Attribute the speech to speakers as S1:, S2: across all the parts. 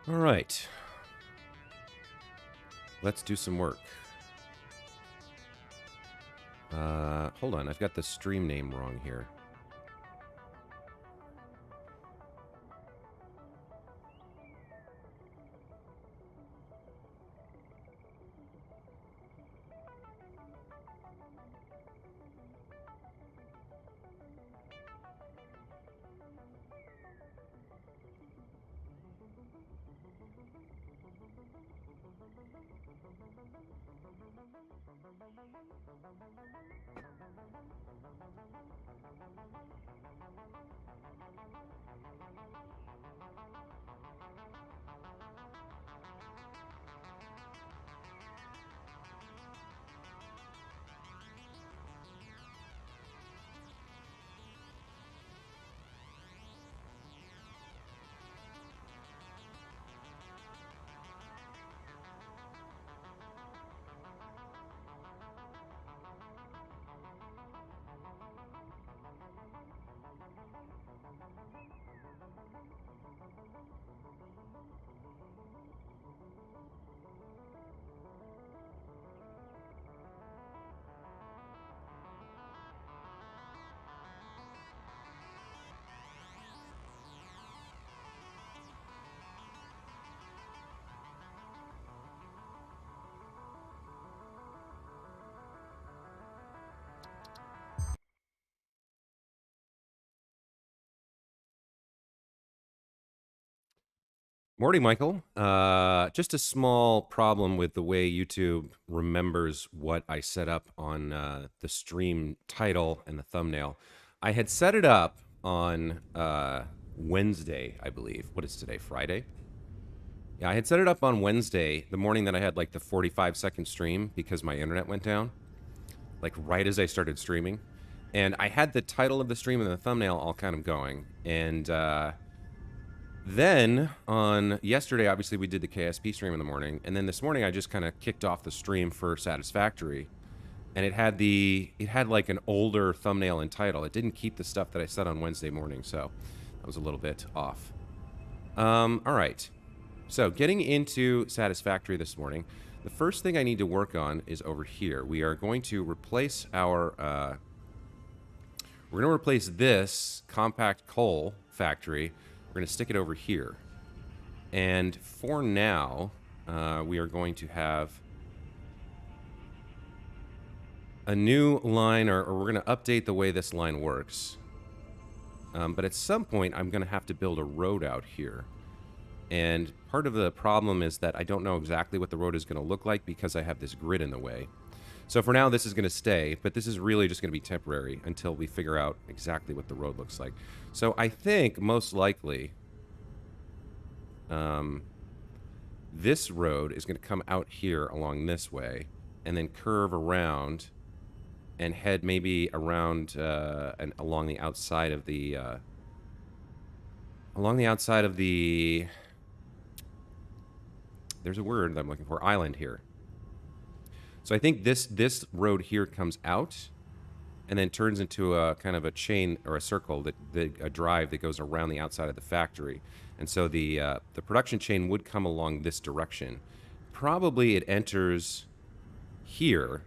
S1: All right. Let's do some work. Hold on, I've got the stream name wrong here. Morning, Michael. Just a small problem with the way YouTube remembers what I set up on the stream title and the thumbnail. I had set it up on Wednesday, I believe. What is today, Friday? Yeah, I had set it up on Wednesday, the morning that I had like the 45-second stream because my internet went down, like right as I started streaming. And I had the title of the stream and the thumbnail all kind of going. And then on yesterday, obviously we did the KSP stream in the morning, and then this morning I just kind of kicked off the stream for Satisfactory, and it had like an older thumbnail and title. It didn't keep the stuff that I said on Wednesday morning, so that was a little bit off. All right, so getting into Satisfactory this morning, the first thing I need to work on is over here. We are going to replace our we're going to replace this compact coal factory. We're going to stick it over here. And for now, we are going to have a new line, or we're going to update the way this line works. But at some point, I'm going to have to build a road out here. And part of the problem is that I don't know exactly what the road is going to look like because I have this grid in the way. So for now, this is going to stay, but this is really just going to be temporary until we figure out exactly what the road looks like. So I think, most likely, this road is going to come out here along this way and then curve around and head maybe around and along the outside of the there's a word that I'm looking for, island here. So I think this road here comes out and then turns into a kind of a chain or a circle, a drive that goes around the outside of the factory. And so the production chain would come along this direction. Probably it enters here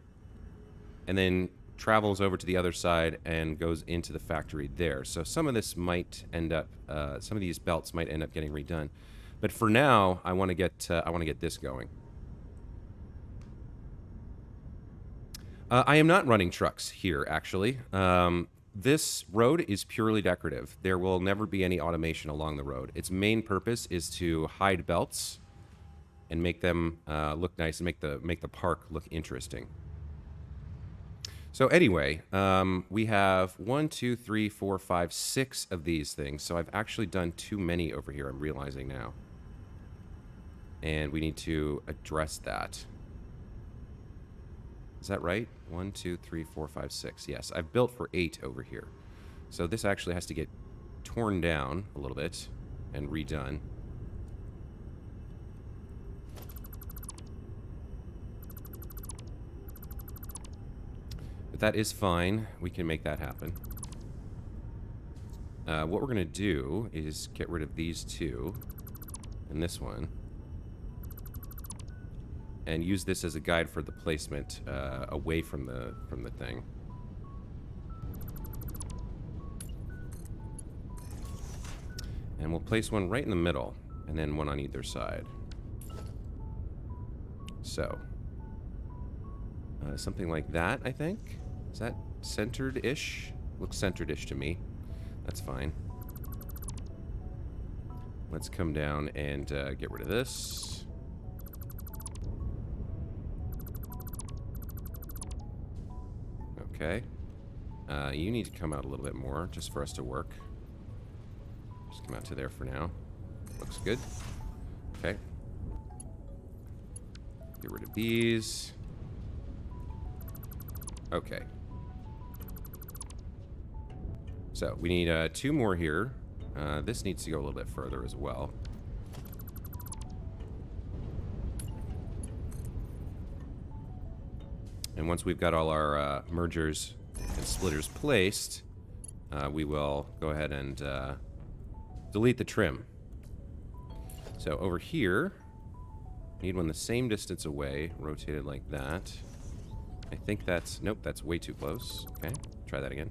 S1: and then travels over to the other side and goes into the factory there. So some of this might end up, some of these belts might end up getting redone. But for now, I want to get this going. I am not running trucks here, actually. This road is purely decorative. There will never be any automation along the road. Its main purpose is to hide belts and make them look nice and make the park look interesting. So anyway, we have 1, 2, 3, 4, 5, 6 of these things. So I've actually done too many over here, I'm realizing now. And we need to address that. Is that right? 1, 2, 3, 4, 5, 6. Yes, I've built for 8 over here. So this actually has to get torn down a little bit and redone. But that is fine. We can make that happen. What we're going to do is get rid of these two. and this one. And use this as a guide for the placement away from the thing. And we'll place one right in the middle, and then one on either side. So, something like that, I think. Is that centered-ish? Looks centered-ish to me. That's fine. Let's come down and get rid of this. Okay. You need to come out a little bit more, just for us to work. Just come out to there for now. Looks good. Okay. Get rid of these. Okay. So, we need 2 more here. This needs to go a little bit further as well. And once we've got all our mergers and splitters placed, we will go ahead and delete the trim. So over here, need one the same distance away, rotated like that. I think that's... Nope, that's way too close. Okay, try that again.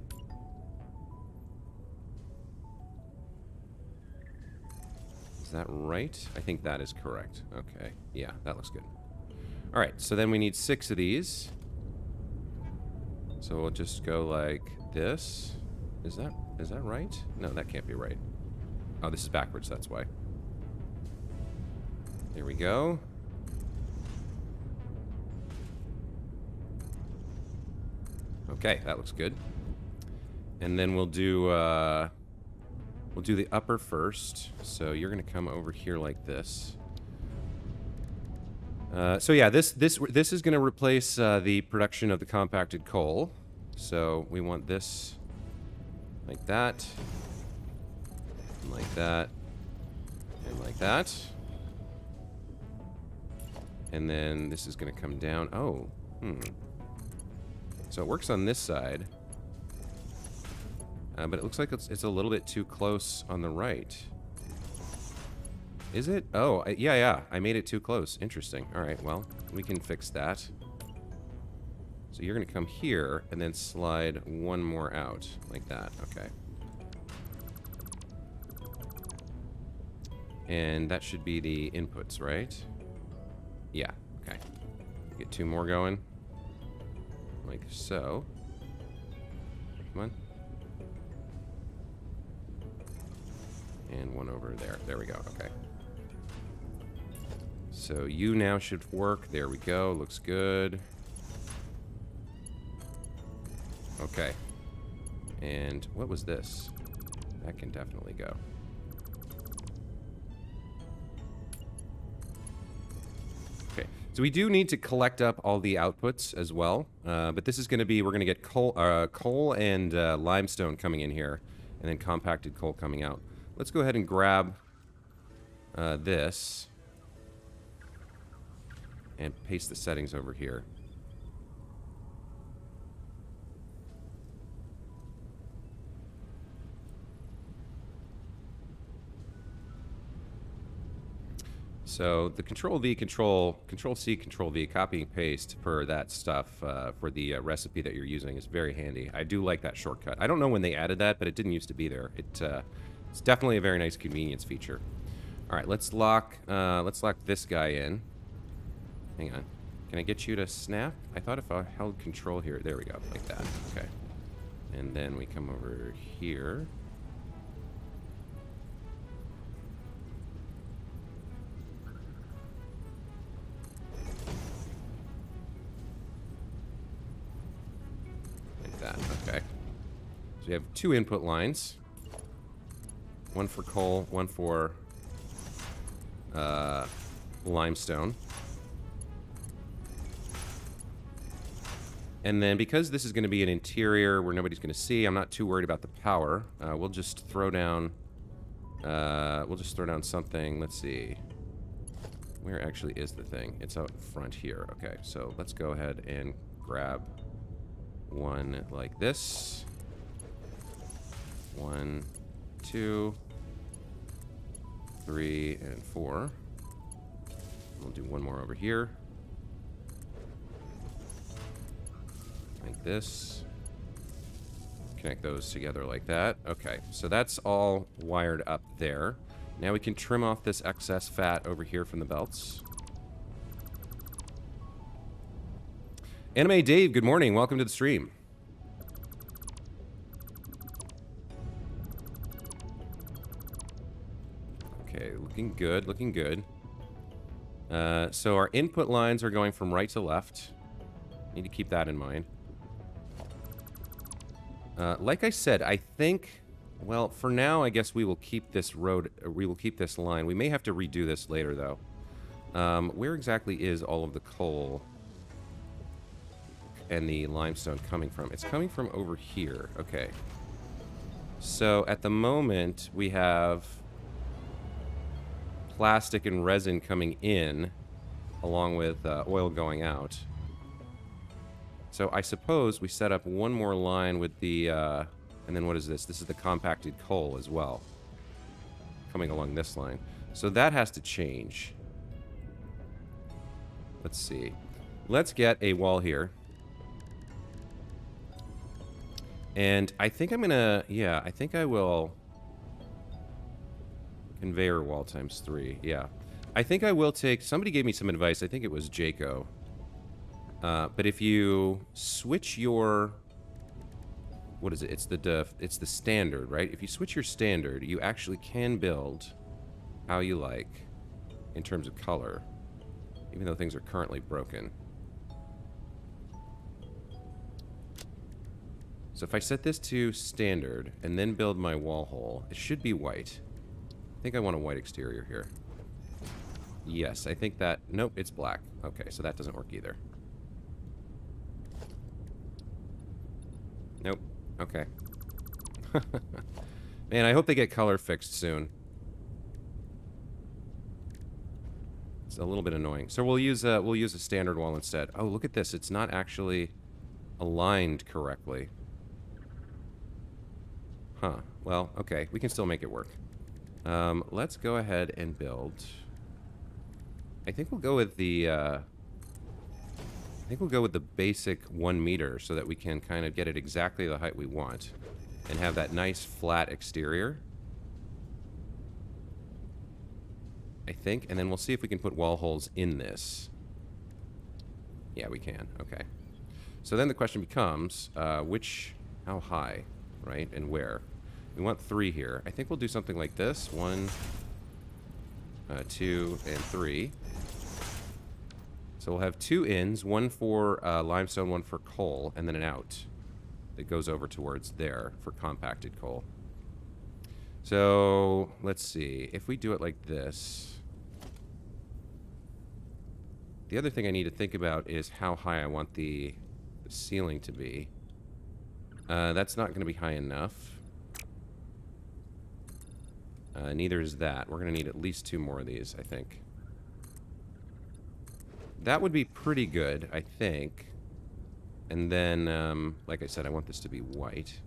S1: Is that right? I think that is correct. Okay, yeah, that looks good. All right, so then we need 6 of these. So we'll just go like this. Is that right? No, that can't be right. Oh, this is backwards, that's why. There we go. Okay, that looks good. And then we'll do the upper first. So you're gonna come over here like this. So yeah, this is gonna replace the production of the compacted coal. So we want this like that, and like that, and like that. And then this is gonna come down. Oh, So it works on this side. But it looks like it's a little bit too close on the right. Is it? Oh, yeah. I made it too close. Interesting. All right, well, we can fix that. So you're going to come here and then slide one more out like that. Okay. And that should be the inputs, right? Yeah, okay. Get 2 more going. Like so. Come on. And one over there. There we go. Okay. So you now should work. There we go. Looks good. Okay. And what was this? That can definitely go. Okay. So we do need to collect up all the outputs as well. But this is going to be, we're going to get coal and limestone coming in here. And then compacted coal coming out. Let's go ahead and grab this and paste the settings over here. So the Control-V, Control-C, Control-V, copy and paste for that stuff for the recipe that you're using is very handy. I do like that shortcut. I don't know when they added that, but it didn't used to be there. It's definitely a very nice convenience feature. All right, let's lock this guy in. Hang on. Can I get you to snap? I thought if I held control here, there we go, like that. Okay. And then we come over here. Like that, okay. So we have 2 input lines. One for coal, one for limestone. And then because this is going to be an interior where nobody's going to see, I'm not too worried about the power. We'll just throw down something. Let's see. Where actually is the thing? It's out front here. Okay, so let's go ahead and grab one like this. 1, 2. 3 and 4. We'll do one more over here. Like this. Connect those together like that. Okay, so that's all wired up there. Now we can trim off this excess fat over here from the belts. Anime Dave, good morning. Welcome to the stream. Okay, looking good, looking good. So our input lines are going from right to left. Need to keep that in mind. Like I said, I think, well, for now, I guess we will keep this road, we will keep this line. We may have to redo this later, though. Where exactly is all of the coal and the limestone coming from? It's coming from over here. Okay. So at the moment, we have plastic and resin coming in, along with oil going out. So I suppose we set up one more line with the, and then what is this? This is the compacted coal as well, coming along this line. So that has to change. Let's see. Let's get a wall here. And I think I'm gonna, yeah, I think I will... Conveyor wall times 3, yeah. I think I will take... Somebody gave me some advice. I think it was Jaco. But if you switch your... What is it? It's the standard, right? If you switch your standard, you actually can build how you like in terms of color, even though things are currently broken. So if I set this to standard and then build my wall hole, it should be white. I think I want a white exterior here. Yes, I think that... Nope, it's black. Okay, so that doesn't work either. Nope. Okay. Man, I hope they get color fixed soon. It's a little bit annoying. So we'll use a standard wall instead. Oh, look at this. It's not actually aligned correctly. Huh. Well, okay. We can still make it work. Let's go ahead and build. I think we'll go with the, I think we'll go with the basic 1 meter so that we can kind of get it exactly the height we want and have that nice flat exterior. I think, and then we'll see if we can put wall holes in this. Yeah, we can. Okay. So then the question becomes, how high, right, and where? We want 3 here. I think we'll do something like this. 1, 2, and 3. So we'll have 2 ins, one for limestone, one for coal, and then an out that goes over towards there for compacted coal. So let's see. If we do it like this... The other thing I need to think about is how high I want the ceiling to be. That's not going to be high enough. Neither is that. We're going to need at least 2 more of these, I think. That would be pretty good, I think. And then, like I said, I want this to be white.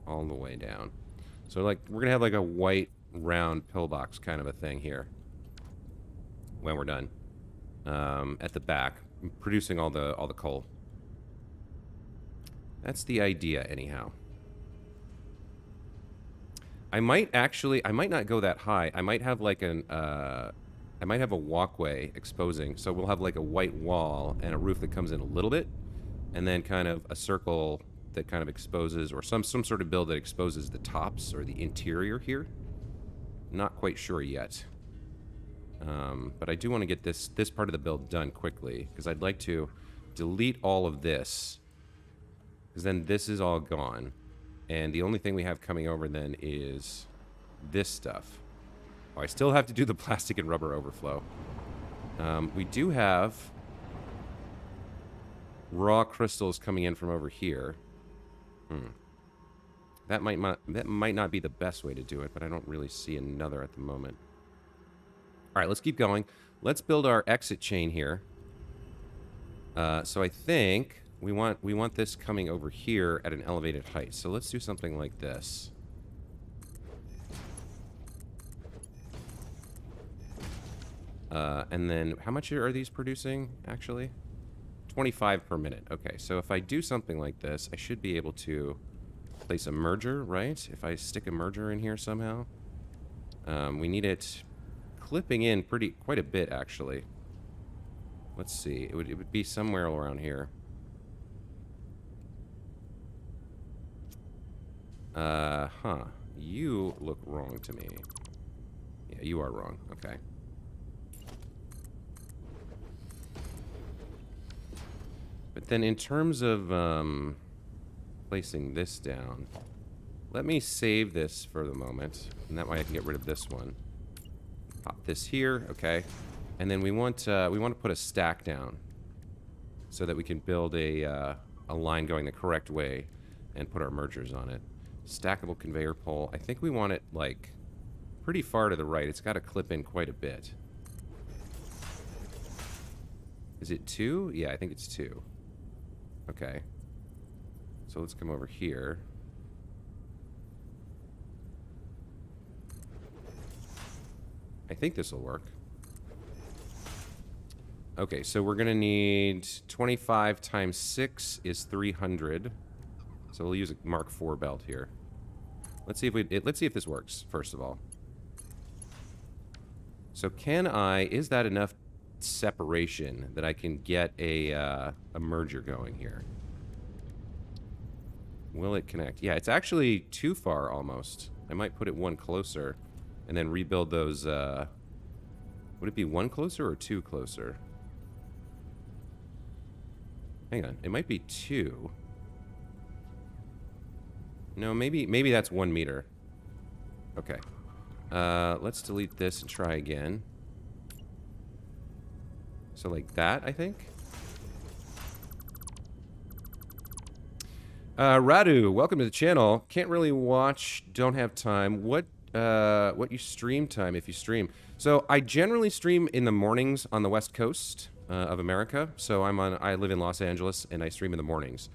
S1: All the way down. So, like, we're going to have, like, a white, round pillbox kind of a thing here. When we're done. At the back. Producing all the coal. That's the idea, anyhow. I might not go that high. I might have like I might have a walkway exposing. So we'll have like a white wall and a roof that comes in a little bit. And then kind of a circle that kind of exposes, or some sort of build that exposes the tops or the interior here. Not quite sure yet. But I do want to get this part of the build done quickly. Because I'd like to delete all of this. Because then this is all gone. And the only thing we have coming over then is this stuff. Oh, I still have to do the plastic and rubber overflow. We do have raw crystals coming in from over here. That might not be the best way to do it, but I don't really see another at the moment. All right, let's keep going. Let's build our exit chain here. So I think we want this coming over here at an elevated height. So let's do something like this. And then how much are these producing, actually? 25 per minute. Okay, so if I do something like this, I should be able to place a merger, right? If I stick a merger in here somehow. We need it clipping in quite a bit, actually. Let's see. It would be somewhere around here. Huh. You look wrong to me. Yeah, you are wrong. Okay. But then in terms of placing this down, let me save this for the moment, and that way I can get rid of this one. Pop this here, okay. And then we want to put a stack down so that we can build a line going the correct way and put our mergers on it. Stackable conveyor pole. I think we want it like pretty far to the right. It's got to clip in quite a bit. Is it 2? Yeah, I think it's 2. Okay. So let's come over here. I think this will work. Okay, so we're gonna need 25 times 6 is 300. So we'll use a Mark IV belt here. Let's see if this works first of all. So is that enough separation that I can get a merger going here? Will it connect? Yeah, it's actually too far almost. I might put it one closer and then rebuild those. Would it be one closer or 2 closer? Hang on, it might be 2. No, maybe that's 1 meter. Okay. Let's delete this and try again. So like that, I think. Radu, welcome to the channel. Can't really watch, don't have time. What you stream time if you stream? So I generally stream in the mornings on the West Coast of America. So I live in Los Angeles and I stream in the mornings.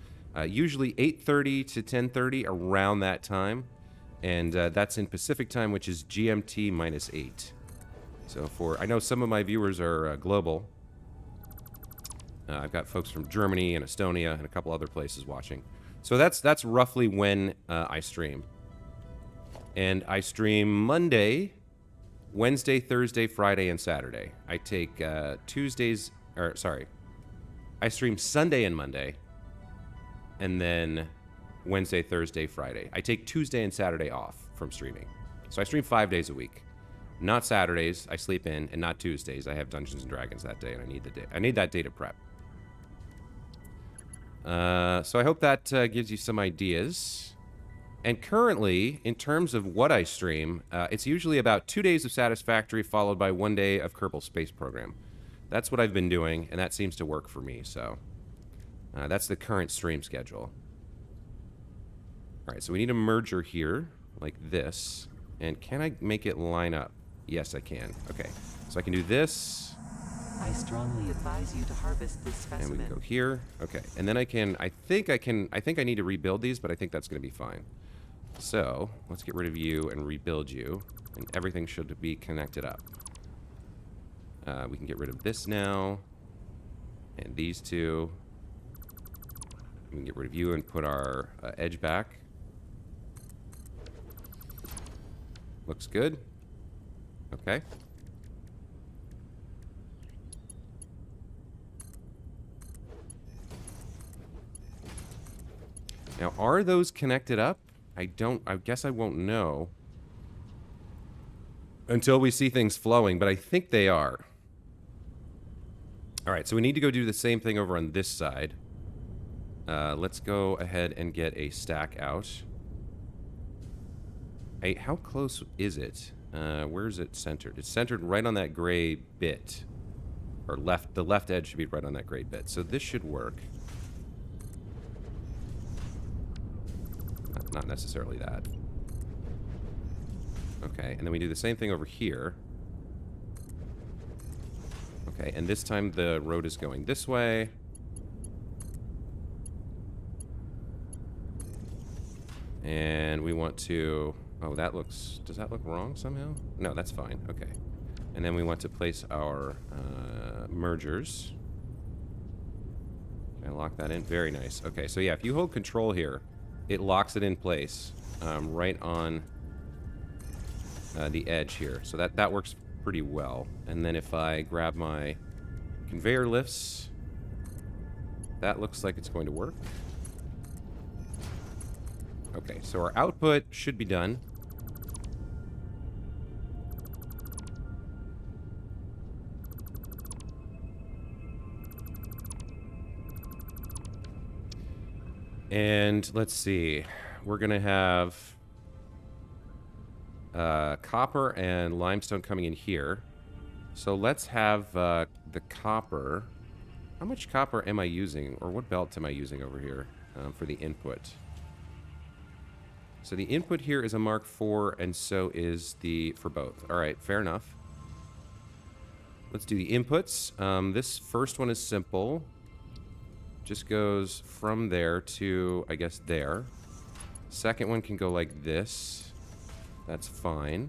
S1: Usually 8:30 to 10:30, around that time. And that's in Pacific time, which is GMT -8. So I know some of my viewers are global. I've got folks from Germany and Estonia and a couple other places watching. So that's roughly when I stream. And I stream Monday, Wednesday, Thursday, Friday, and Saturday. I take I stream Sunday and Monday, and then Wednesday, Thursday, Friday. I take Tuesday and Saturday off from streaming. So I stream 5 days a week. Not Saturdays, I sleep in, and not Tuesdays. I have Dungeons and Dragons that day, and I need that day to prep. So I hope that gives you some ideas. And currently, in terms of what I stream, it's usually about 2 days of Satisfactory followed by 1 day of Kerbal Space Program. That's what I've been doing, and that seems to work for me, so that's the current stream schedule. All right, so we need a merger here, like this. And can I make it line up? Yes, I can. Okay, so I can do this.
S2: I strongly advise you to harvest this specimen.
S1: And we can go here. Okay, and then I think I need to rebuild these, but I think that's going to be fine. So let's get rid of you and rebuild you, and everything should be connected up. We can get rid of this now, and these two. We can get rid of you and put our edge back. Looks good. Okay. Now, are those connected up? I guess I won't know until we see things flowing, but I think they are. All right, so we need to go do the same thing over on this side. Let's go ahead and get a stack out. Hey, how close is it? Where is it centered? It's centered right on that gray bit. Or the left edge should be right on that gray bit. So this should work. Not necessarily that. Okay, and then we do the same thing over here. Okay, and this time the road is going this way. And we want to... Oh, that looks... Does that look wrong somehow? No, that's fine. Okay. And then we want to place our mergers. Can I lock that in? Very nice. Okay, so yeah, if you hold control here, it locks it in place right on the edge here. So that works pretty well. And then if I grab my conveyor lifts, that looks like it's going to work. Okay, so our output should be done. And let's see, we're going to have copper and limestone coming in here. So let's have the copper. How much copper am I using, or what belt am I using over here for the input? So the input here is a Mark IV, and so is the for both. All right, fair enough. Let's do the inputs. This first one is simple. Just goes from there to, I guess, there. Second one can go like this. That's fine.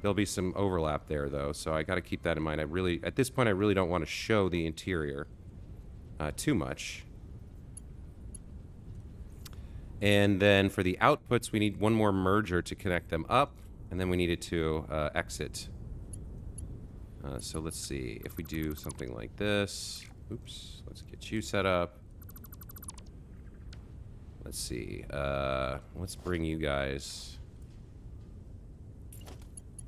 S1: There'll be some overlap there, though, so I got to keep that in mind. At this point, I really don't want to show the interior too much. And then for the outputs, we need one more merger to connect them up, and then we need it to exit. So let's see. If we do something like this... Oops, let's get you set up. Let's see. Let's bring you guys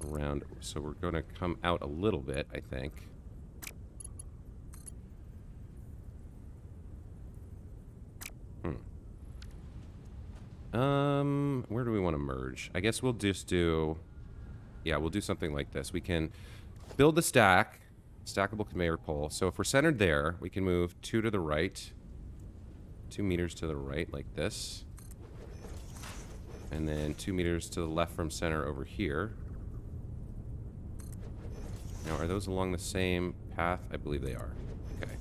S1: around. So we're going to come out a little bit, I think. Where do we want to merge? I guess we'll just do... Yeah, we'll do something like this. We can build the stack... Stackable conveyor pole. So if we're centered there, we can move 2 to the right. 2 meters to the right, like this. And then 2 meters to the left from center over here. Now, are those along the same path? I believe they are. Okay.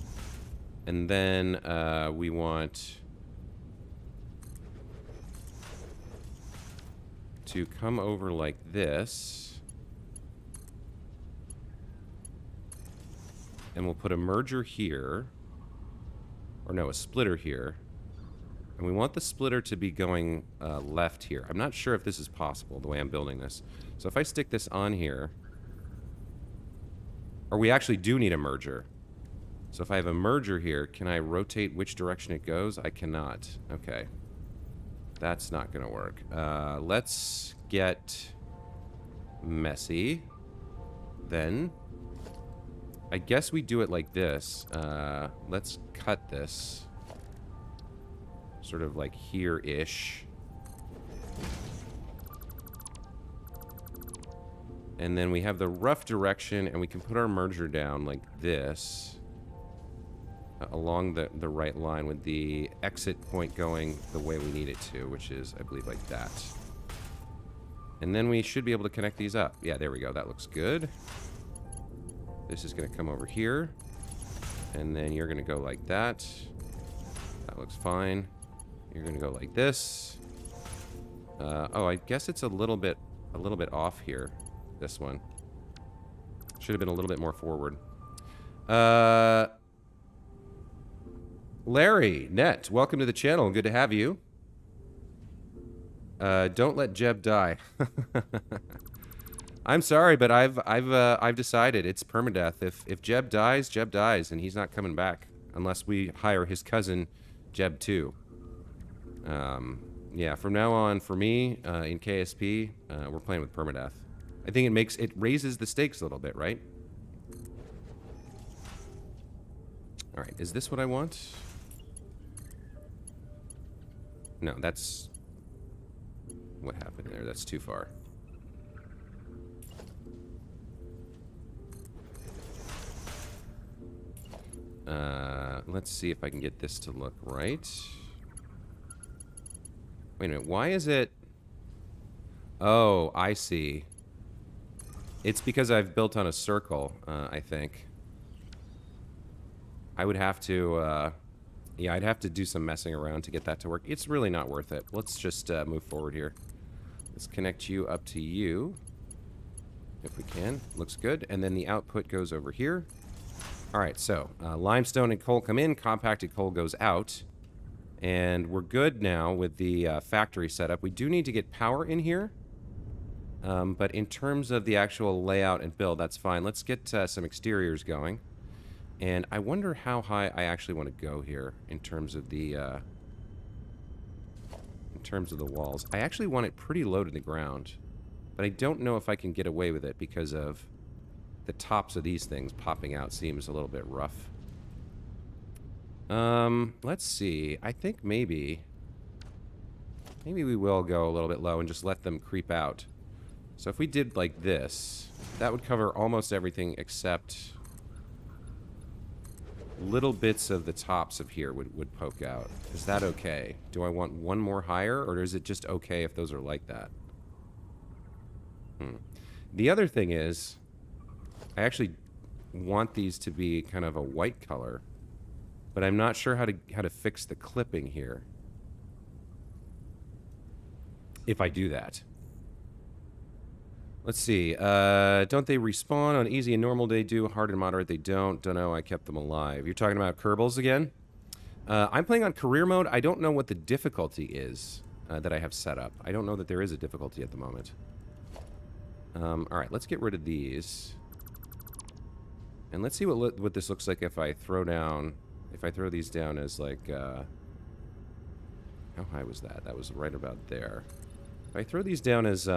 S1: And then we want to come over like this. And we'll put a merger here. Or no, a splitter here. And we want the splitter to be going left here. I'm not sure if this is possible, the way I'm building this. So if I stick this on here... Or we actually do need a merger. So if I have a merger here, can I rotate which direction it goes? I cannot. Okay. That's not going to work. Let's get messy. Then... I guess we do it like this. Let's cut this. Sort of like here-ish. And then we have the rough direction, and we can put our merger down like this. Along the right line with the exit point going the way we need it to, which is, I believe, like that. And then we should be able to connect these up. Yeah, there we go. That looks good. This is going to come over here. And then you're going to go like that. That looks fine. You're going to go like this. Oh, I guess it's a little bit off here. This one. Should have been a little bit more forward. Larry, Net, welcome to the channel. Good to have you. Don't let Jeb die. I'm sorry, but I've decided it's permadeath. If Jeb dies, and he's not coming back unless we hire his cousin, Jeb 2. Yeah, from now on, for me in KSP, we're playing with permadeath. I think it raises the stakes a little bit, right? All right, is this what I want? No, that's what happened there. That's too far. Let's see if I can get this to look right. Wait a minute, why is it... Oh, I see. It's because I've built on a circle, I think. I would have to, yeah, I'd have to do some messing around to get that to work. It's really not worth it. Let's just move forward here. Let's connect you up to you. if we can. Looks good. And then the output goes over here. All right, so limestone and coal come in, compacted coal goes out. And we're good now with the factory setup. We do need to get power in here. But in terms of the actual layout and build, that's fine. Let's get some exteriors going. And I wonder how high I actually want to go here in terms of the walls. I actually want it pretty low to the ground. But I don't know if I can get away with it because of the tops of these things popping out seems a little bit rough. Let's see. I think maybe we will go a little bit low and just let them creep out. So if we did like this, that would cover almost everything except little bits of the tops of here would poke out. Is that okay? Do I want one more higher, or is it just okay if those are like that? The other thing is, I actually want these to be kind of a white color, but I'm not sure how to fix the clipping here. If I do that. Let's see. Don't they respawn on easy and normal? They do. Hard and moderate, they don't. Don't know. I kept them alive. You're talking about Kerbals again? I'm playing on career mode. I don't know what the difficulty is that I have set up. I don't know that there is a difficulty at the moment. All right, let's get rid of these. And let's see what this looks like if I throw these down as like, how high was that? That was right about there. If I throw these down as,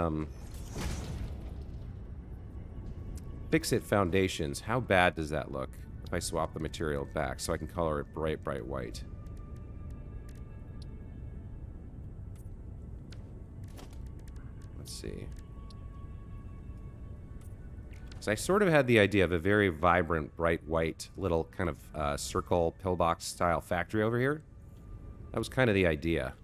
S1: fix-it foundations, how bad does that look if I swap the material back so I can color it bright, bright white? Let's see. So I sort of had the idea of a very vibrant, bright white little kind of circle pillbox style factory over here. That was kind of the idea.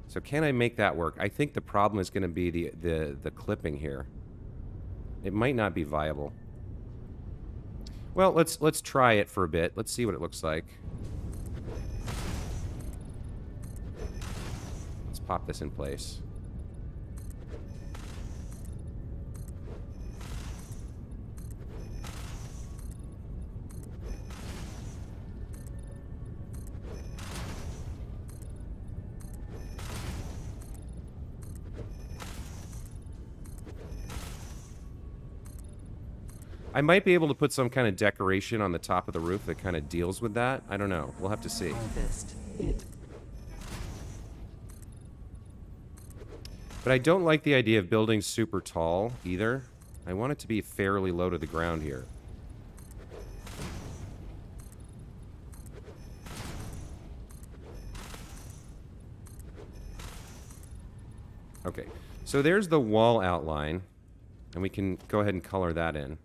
S1: So can I make that work? I think the problem is going to be the clipping here. It might not be viable. Well, let's try it for a bit. Let's see what it looks like. Let's pop this in place. I might be able to put some kind of decoration on the top of the roof that kind of deals with that. I don't know. We'll have to see.
S2: Harvest it.
S1: But I don't like the idea of building super tall either. I want it to be fairly low to the ground here. Okay, so there's the wall outline, and we can go ahead and color that in.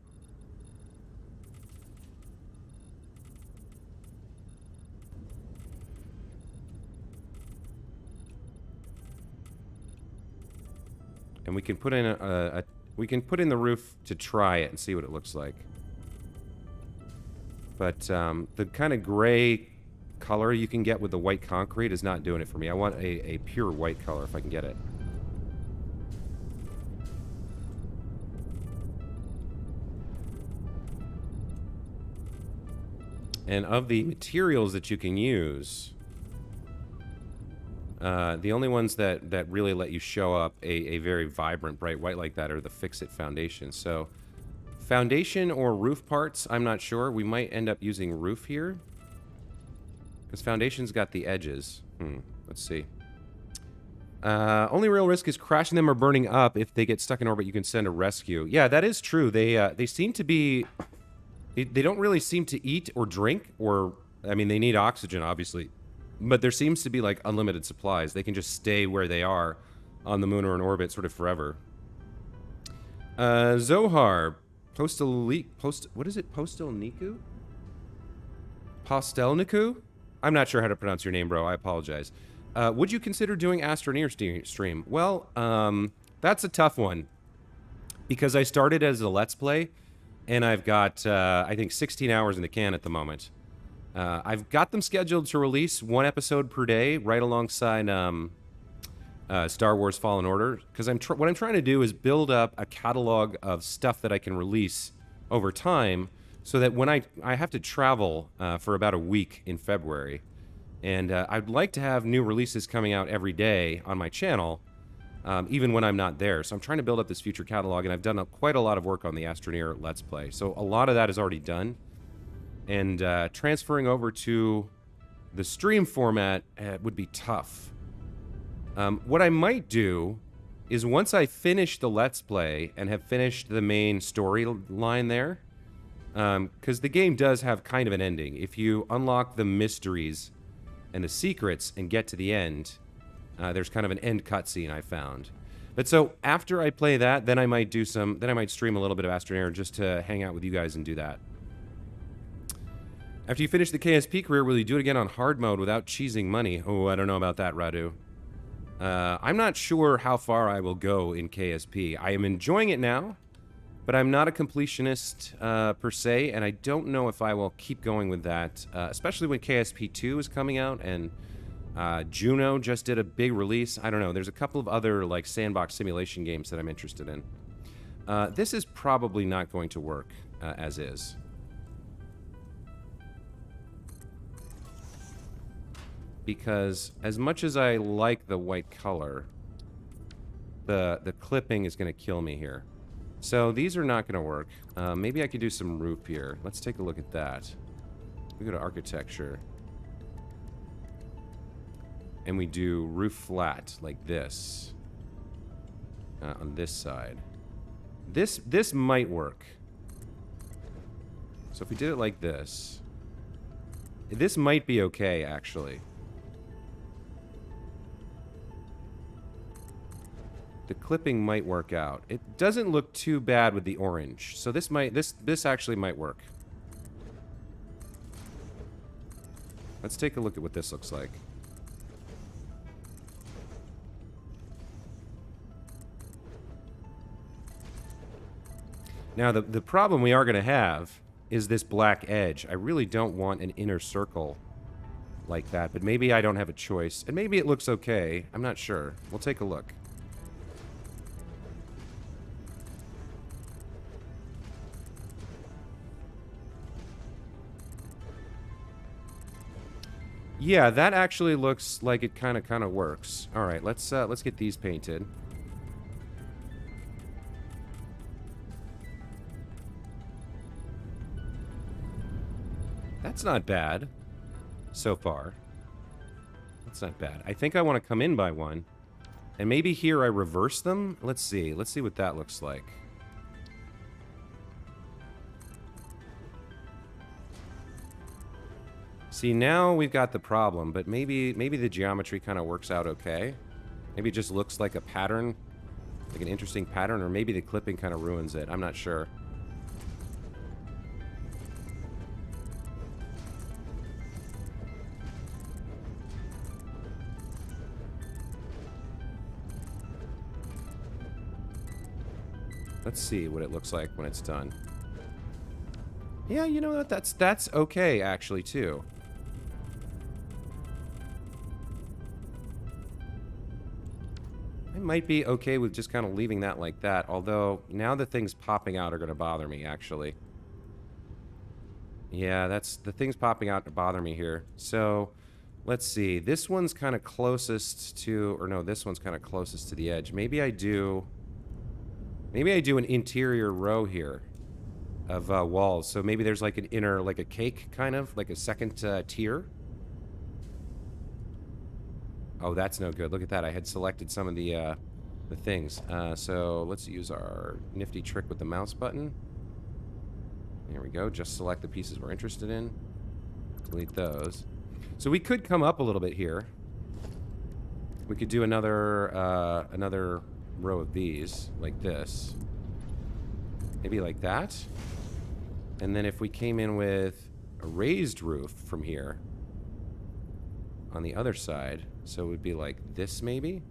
S1: And we can put in the roof to try it and see what it looks like. But the kind of gray color you can get with the white concrete is not doing it for me. I want a pure white color if I can get it. And of the materials that you can use, the only ones that really let you show up a very vibrant, bright white like that are the fix-it foundations. So, foundation or roof parts, I'm not sure. We might end up using roof here. Because foundation's got the edges. Let's see. Only real risk is crashing them or burning up. If they get stuck in orbit, you can send a rescue. Yeah, that is true. They seem to be... They don't really seem to eat or drink, or... I mean, they need oxygen, obviously. But there seems to be, like, unlimited supplies. They can just stay where they are on the moon or in orbit sort of forever. Zohar. What is it? Postelniku? Postelniku? I'm not sure how to pronounce your name, bro. I apologize. Would you consider doing Astroneer stream? Well, that's a tough one. Because I started as a Let's Play, and I've got, I think, 16 hours in the can at the moment. I've got them scheduled to release one episode per day, right alongside Star Wars Fallen Order, because what I'm trying to do is build up a catalog of stuff that I can release over time, so that when I have to travel for about a week in February, and I'd like to have new releases coming out every day on my channel, even when I'm not there. So I'm trying to build up this future catalog, and I've done quite a lot of work on the Astroneer Let's Play. So a lot of that is already done, and transferring over to the stream format would be tough. What I might do is once I finish the Let's Play and have finished the main storyline there, because the game does have kind of an ending. If you unlock the mysteries and the secrets and get to the end, there's kind of an end cutscene I found. But so after I play that, then I might do then I might stream a little bit of Astroneer just to hang out with you guys and do that. After you finish the KSP career, will you do it again on hard mode without cheesing money? Oh, I don't know about that, Radu. I'm not sure how far I will go in KSP. I am enjoying it now, but I'm not a completionist per se, and I don't know if I will keep going with that, especially when KSP 2 is coming out, and Juno just did a big release. I don't know. There's a couple of other like sandbox simulation games that I'm interested in. This is probably not going to work as is. Because as much as I like the white color, the clipping is going to kill me here. So these are not going to work. Maybe I could do some roof here. Let's take a look at that. We go to architecture. And we do roof flat, like this. On this side. This might work. So if we did it like this. This might be okay, actually. The clipping might work out. It doesn't look too bad with the orange. So this actually might work. Let's take a look at what this looks like. Now the problem we are going to have is this black edge. I really don't want an inner circle like that, but maybe I don't have a choice. And maybe it looks okay. I'm not sure. We'll take a look. Yeah, that actually looks like it kind of works. All right, let's get these painted. That's not bad so far. That's not bad. I think I want to come in by one. And maybe here I reverse them? Let's see. Let's see what that looks like. See, now we've got the problem, but maybe the geometry kind of works out okay. Maybe it just looks like a pattern, like an interesting pattern, or maybe the clipping kind of ruins it. I'm not sure. Let's see what it looks like when it's done. Yeah, you know what? That's okay, actually, too. I might be okay with just kind of leaving that like that, although now the things popping out are going to bother me, actually. Yeah, the things popping out bother me here. So, let's see. This one's kind of closest to, or no, this one's kind of closest to the edge. Maybe I do an interior row here of walls. So maybe there's like an inner, like a cake, kind of, like a second tier. Oh, that's no good. Look at that. I had selected some of the things. So let's use our nifty trick with the mouse button. There we go. Just select the pieces we're interested in. Delete those. So we could come up a little bit here. We could do another row of these, like this. Maybe like that. And then if we came in with a raised roof from here on the other side, so it would be like this maybe?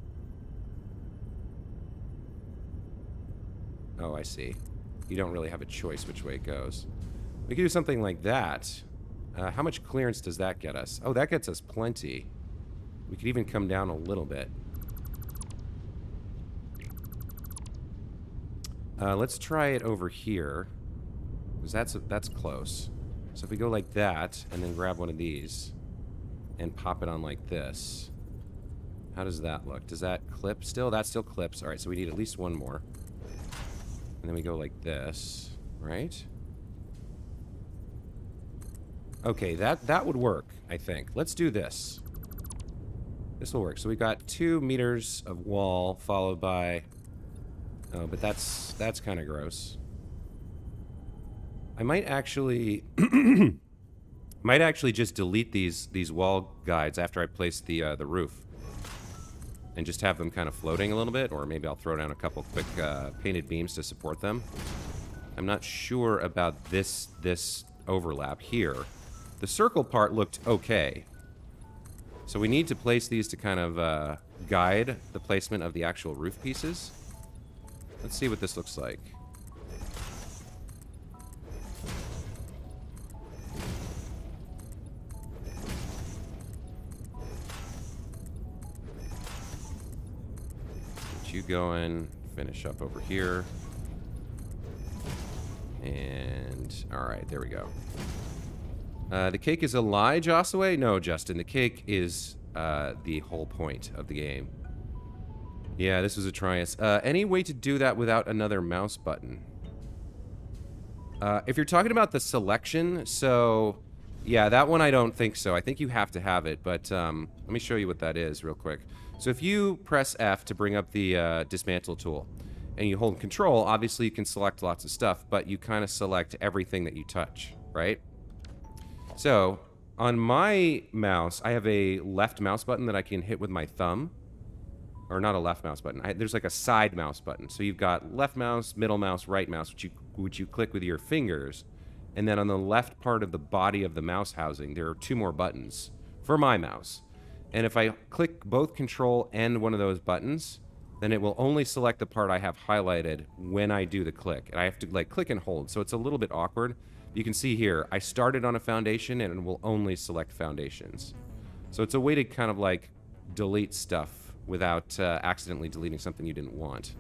S1: Oh, I see. You don't really have a choice which way it goes. We could do something like that. How much clearance does that get us? Oh, that gets us plenty. We could even come down a little bit. Let's try it over here, because that's close. So if we go like that, and then grab one of these, and pop it on like this, how does that look? Does that clip still? That still clips. All right, so we need at least one more. And then we go like this, right? Okay, that would work, I think. Let's do this. This will work. So we got 2 meters of wall followed by... Oh, but that's kind of gross. I might actually... might actually just delete these wall guides after I place the roof. And just have them kind of floating a little bit, or maybe I'll throw down a couple quick painted beams to support them. I'm not sure about this overlap here. The circle part looked okay. So we need to place these to kind of guide the placement of the actual roof pieces. Let's see what this looks like. Get you going, finish up over here. And, alright, there we go. The cake is a lie, Josaway? No, Justin, the cake is the whole point of the game. Yeah, this was a triumph. Any way to do that without another mouse button? If you're talking about the selection, so... Yeah, that one I don't think so. I think you have to have it, but let me show you what that is real quick. So if you press F to bring up the dismantle tool, and you hold Control, obviously you can select lots of stuff, but you kind of select everything that you touch, right? So, on my mouse, I have a left mouse button that I can hit with my thumb. Or not a left mouse button. There's like a side mouse button. So you've got left mouse, middle mouse, right mouse, which you click with your fingers. And then on the left part of the body of the mouse housing, there are 2 more buttons for my mouse. And if I click both Control and one of those buttons, then it will only select the part I have highlighted when I do the click. And I have to like click and hold. So it's a little bit awkward. You can see here, I started on a foundation and it will only select foundations. So it's a way to kind of like delete stuff without accidentally deleting something you didn't want.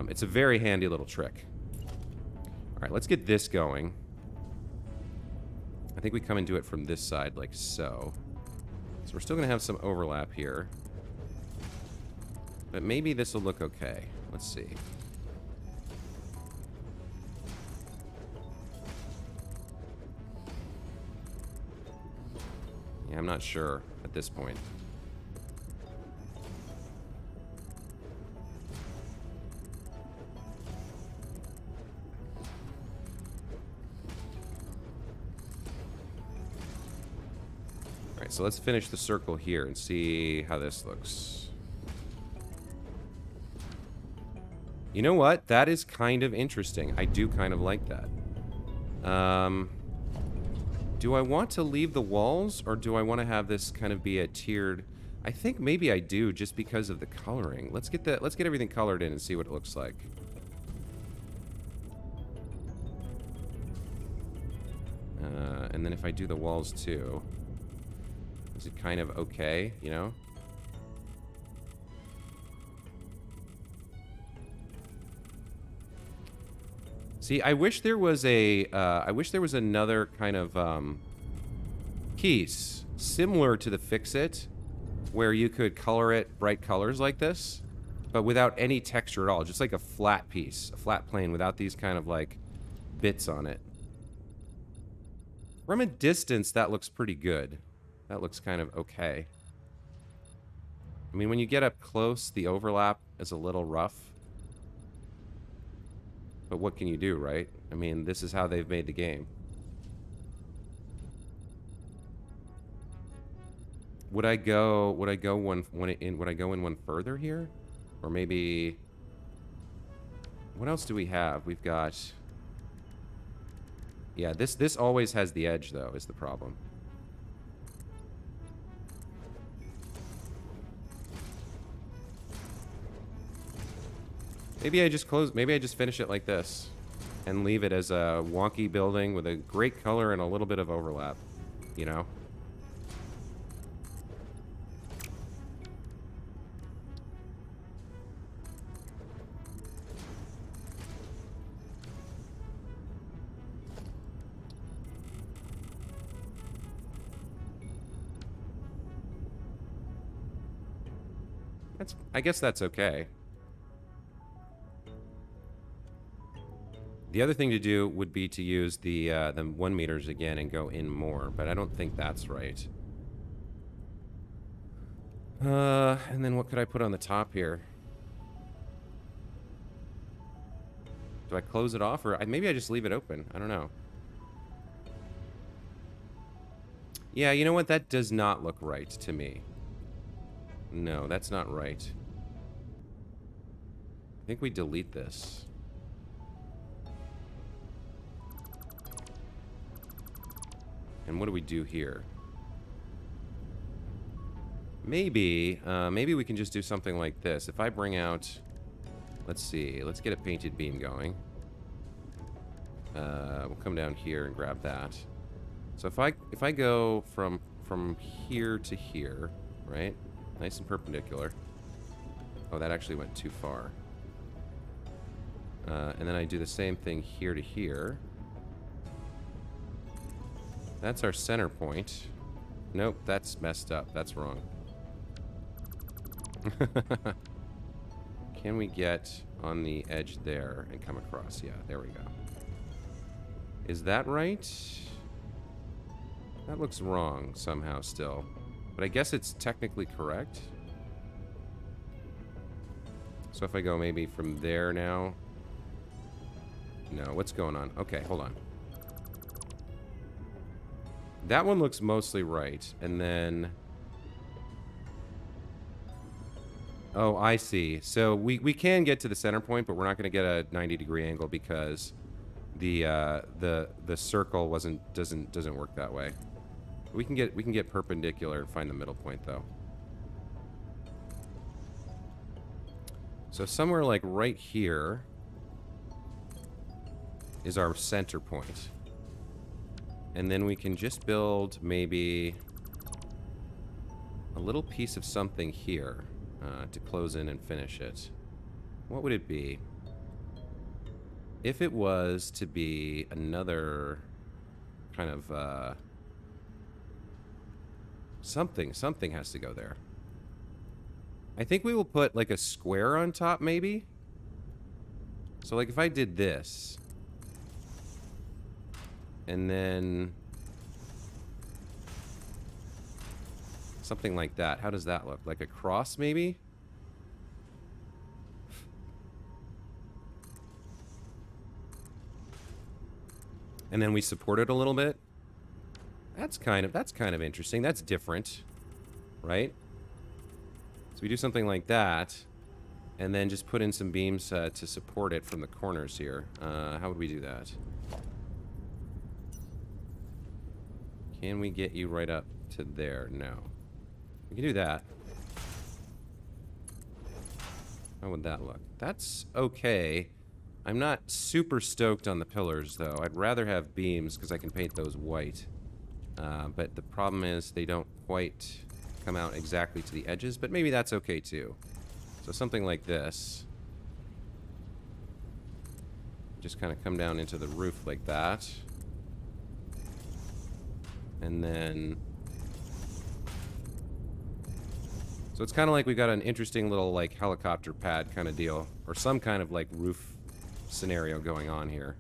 S1: It's a very handy little trick. All right, let's get this going. I think we come and do it from this side like so. So we're still gonna have some overlap here. But maybe this will look okay. Let's see. Yeah, I'm not sure at this point. Alright, so let's finish the circle here and see how this looks. You know what? That is kind of interesting. I do kind of like that. Do I want to leave the walls, or do I want to have this kind of be a tiered... I think maybe I do, just because of the coloring. Let's get everything colored in and see what it looks like. And then if I do the walls too, is it kind of okay, you know? See, I wish there was a, I wish there was another kind of piece similar to the Fix-It, where you could color it bright colors like this, but without any texture at all, just like a flat piece, a flat plane without these kind of like bits on it. From a distance, that looks pretty good. That looks kind of okay. I mean, when you get up close, the overlap is a little rough. But what can you do, right? I mean, this is how they've made the game. Would I go in one further here? Or maybe... What else do we have? We've got... Yeah, this always has the edge, though, is the problem. Maybe I just finish it like this and leave it as a wonky building with a great color and a little bit of overlap, you know? I guess that's okay. The other thing to do would be to use the 1 meters again and go in more, but I don't think that's right. And then what could I put on the top here? Do I close it off, or maybe I just leave it open? I don't know. Yeah, you know what? That does not look right to me. No, that's not right. I think we delete this. And what do we do here? Maybe we can just do something like this. If I bring out, let's see, let's get a painted beam going. We'll come down here and grab that. So if I go from here to here, right? Nice and perpendicular. Oh, that actually went too far. And then I do the same thing here to here. That's our center point. Nope, that's messed up. That's wrong. Can we get on the edge there and come across? Yeah, there we go. Is that right? That looks wrong somehow still. But I guess it's technically correct. So if I go maybe from there now. No, what's going on? Okay, hold on. That one looks mostly right. And then... Oh, I see. So we can get to the center point, but we're not going to get a 90-degree angle because the circle doesn't work that way. We can get perpendicular and find the middle point though. So somewhere like right here is our center point. And then we can just build maybe a little piece of something here to close in and finish it. What would it be? If it was to be another kind of something has to go there. I think we will put like a square on top maybe. So like if I did this and then something like that. How does that look? Like a cross maybe? And then we support it a little bit. That's kind of interesting. That's different, right? So we do something like that, and then just put in some beams to support it from the corners here. How would we do that? Can we get you right up to there? No. We can do that. How would that look? That's okay. I'm not super stoked on the pillars, though. I'd rather have beams because I can paint those white. But the problem is they don't quite come out exactly to the edges, but maybe that's okay too. So something like this. Just kind of come down into the roof like that. And then... So it's kind of like we got an interesting little like helicopter pad kind of deal. Or some kind of like roof scenario going on here.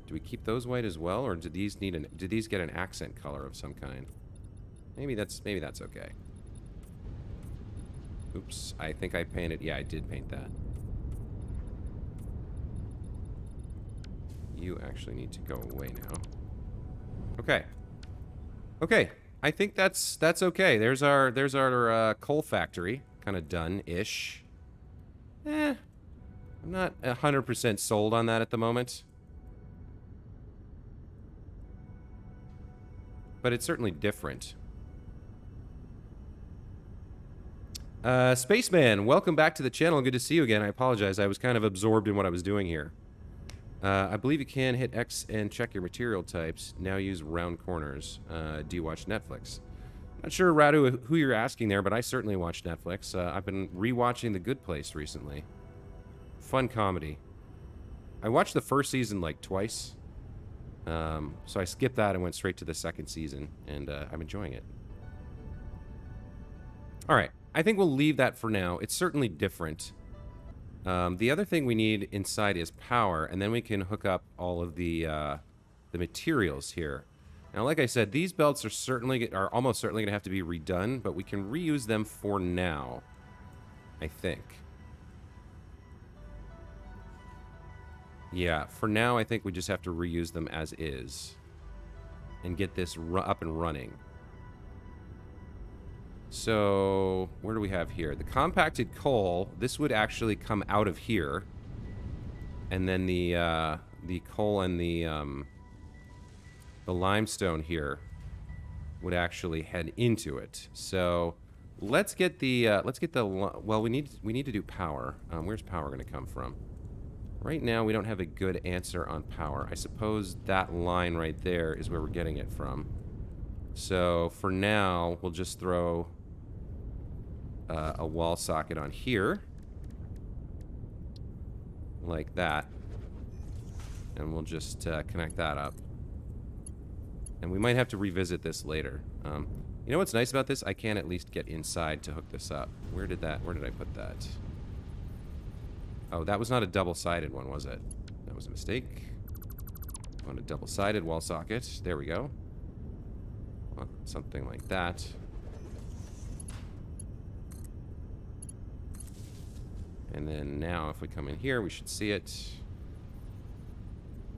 S1: Do we keep those white as well, or do these need do these get an accent color of some kind? Maybe that's okay. Oops, I think I painted. Yeah, I did paint that. You actually need to go away now. Okay. Okay, I think that's okay. There's our coal factory, kind of done-ish. I'm not 100% sold on that at the moment. But it's certainly different. Spaceman, welcome back to the channel. Good to see you again. I apologize. I was kind of absorbed in what I was doing here. I believe you can hit X and check your material types. Now use round corners. Do you watch Netflix? Not sure, Radu, who you're asking there, but I certainly watch Netflix. I've been rewatching The Good Place recently. Fun comedy. I watched the first season like twice. So I skipped that and went straight to the second season, and I'm enjoying it. All right. I think we'll leave that for now. It's certainly different. The other thing we need inside is power, and then we can hook up all of the materials here. Now, like I said, these belts are almost certainly going to have to be redone, but we can reuse them for now, I think. Yeah, for now, I think we just have to reuse them as is and get this up and running. So, where do we have here? The compacted coal, this would actually come out of here. And then the coal and the limestone here would actually head into it. So, let's get well, we need to do power. Where's power going to come from? Right now, we don't have a good answer on power. I suppose that line right there is where we're getting it from. So, for now, we'll just throw a wall socket on here. Like that. And we'll just connect that up. And we might have to revisit this later. You know what's nice about this? I can at least get inside to hook this up. Where did I put that? Oh, that was not a double-sided one, was it? That was a mistake. I want a double-sided wall socket. There we go. Well, something like that. And then now, if we come in here, we should see it.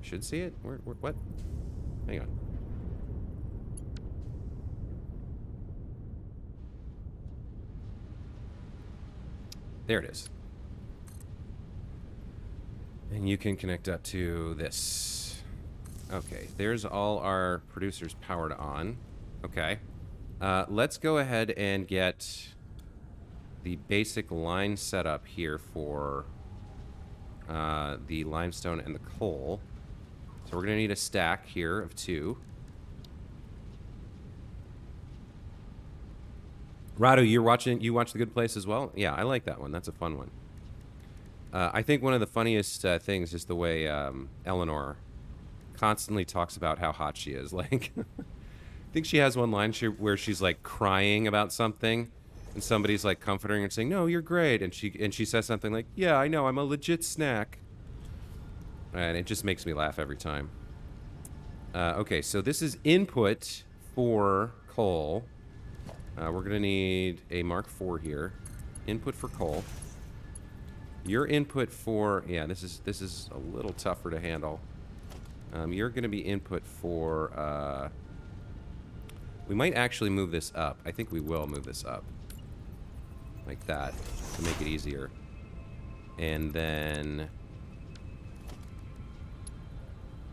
S1: Should see it? What? Hang on. There it is. And you can connect up to this. Okay, there's all our producers powered on. Okay. Let's go ahead and get the basic line set up here for the limestone and the coal. So we're going to need a stack here of 2. Radu, you watch The Good Place as well? Yeah, I like that one. That's a fun one. I think one of the funniest things is the way Eleanor constantly talks about how hot she is. Like, I think she has one line where she's like crying about something, and somebody's like comforting her and saying, "No, you're great," and she says something like, "Yeah, I know, I'm a legit snack," and it just makes me laugh every time. Okay, so this is input for coal. We're gonna need a Mark IV here. Input for coal. Your input for this is a little tougher to handle. You're gonna be input for. We might actually move this up. I think we will move this up. Like that, to make it easier. And then...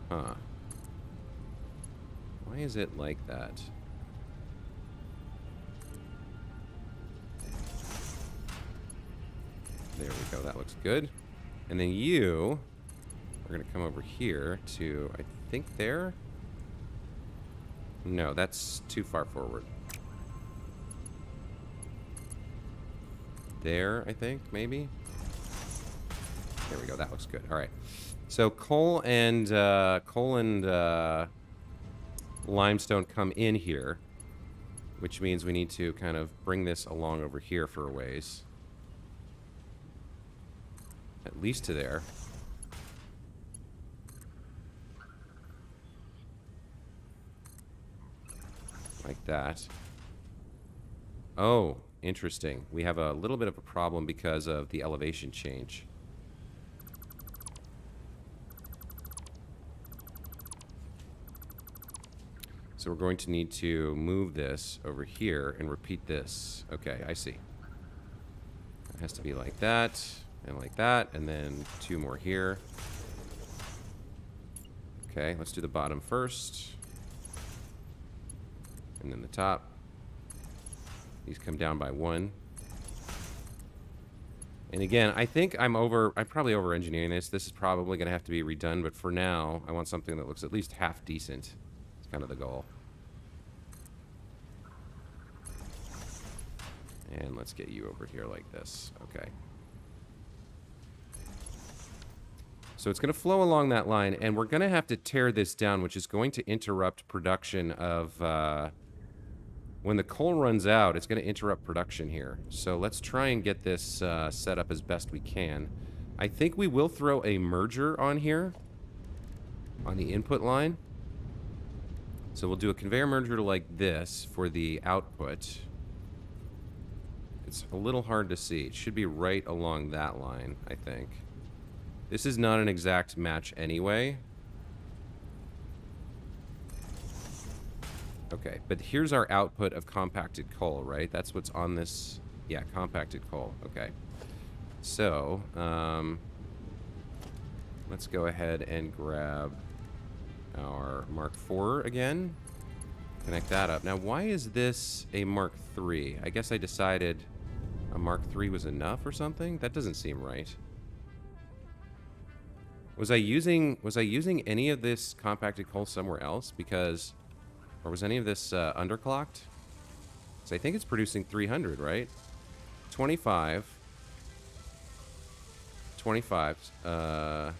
S1: Huh. Why is it like that? There we go, that looks good. And then you... We're gonna come over here to, I think there? No, that's too far forward. There, I think, maybe? There we go, that looks good. All right. So coal and limestone come in here, which means we need to kind of bring this along over here for a ways. At least to there. Like that. Oh, interesting. We have a little bit of a problem because of the elevation change. So we're going to need to move this over here and repeat this. Okay, I see. It has to be like that, and then 2 more here. Okay, let's do the bottom first. And then the top. These come down by 1. And again, I think I'm probably over-engineering this. This is probably going to have to be redone, but for now, I want something that looks at least half decent. It's kind of the goal. And let's get you over here like this. Okay. So it's going to flow along that line, and we're going to have to tear this down, which is going to interrupt production of... well, when the coal runs out, it's going to interrupt production here. So let's try and get this set up as best we can. I think we will throw a merger on here, on the input line. So we'll do a conveyor merger like this for the output. It's a little hard to see. It should be right along that line, I think. This is not an exact match anyway. Okay, but here's our output of compacted coal, right? That's what's on this. Yeah, compacted coal. Okay. So, let's go ahead and grab our Mark IV again. Connect that up. Now, why is this a Mark III? I guess I decided a Mark III was enough or something? That doesn't seem right. Was I using any of this compacted coal somewhere else? Because... Or was any of this underclocked? So I think it's producing 300, right? 25. 25. Oh,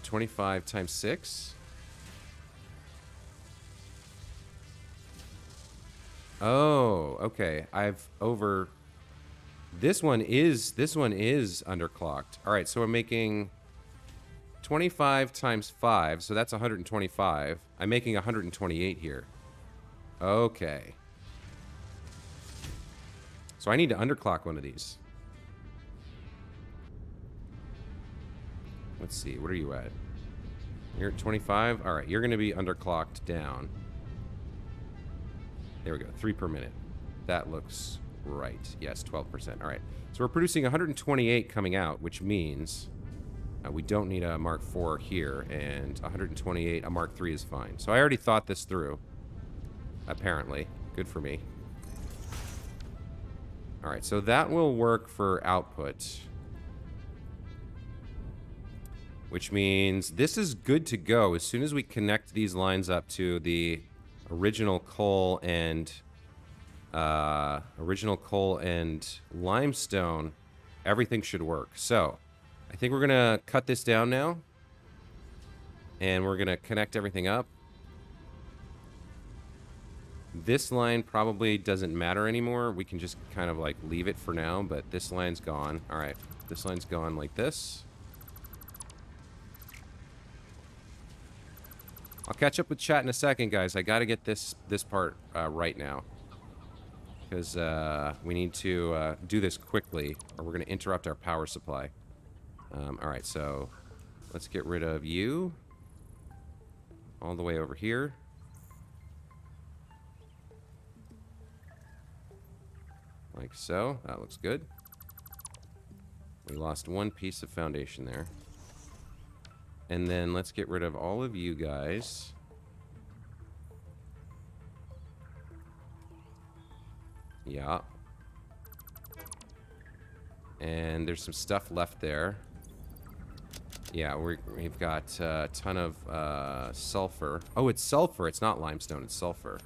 S1: 25 times 6? Oh, okay. I've over... This one is underclocked. All right, so we're making... 25 times 5, so that's 125. I'm making 128 here. Okay. So I need to underclock one of these. Let's see, what are you at? You're at 25? Alright, you're going to be underclocked down. There we go, 3 per minute. That looks right. Yes, 12%. Alright, so we're producing 128 coming out, which means... we don't need a Mark IV here, and 128, a Mark III is fine. So I already thought this through, apparently. Good for me. All right, so that will work for output, which means this is good to go. As soon as we connect these lines up to the original coal and limestone, everything should work. So I think we're gonna cut this down now, and we're gonna connect everything up. This line probably doesn't matter anymore. We can just kind of like leave it for now, but this line's gone. All right, this line's gone like this. I'll catch up with chat in a second, guys. I gotta get this part right now, because we need to do this quickly, or we're gonna interrupt our power supply. Alright, so let's get rid of you all the way over here. Like so. That looks good. We lost one piece of foundation there. And then let's get rid of all of you guys. Yeah. And there's some stuff left there. Yeah, we've got a ton of sulfur. Oh, it's sulfur. It's not limestone. It's sulfur.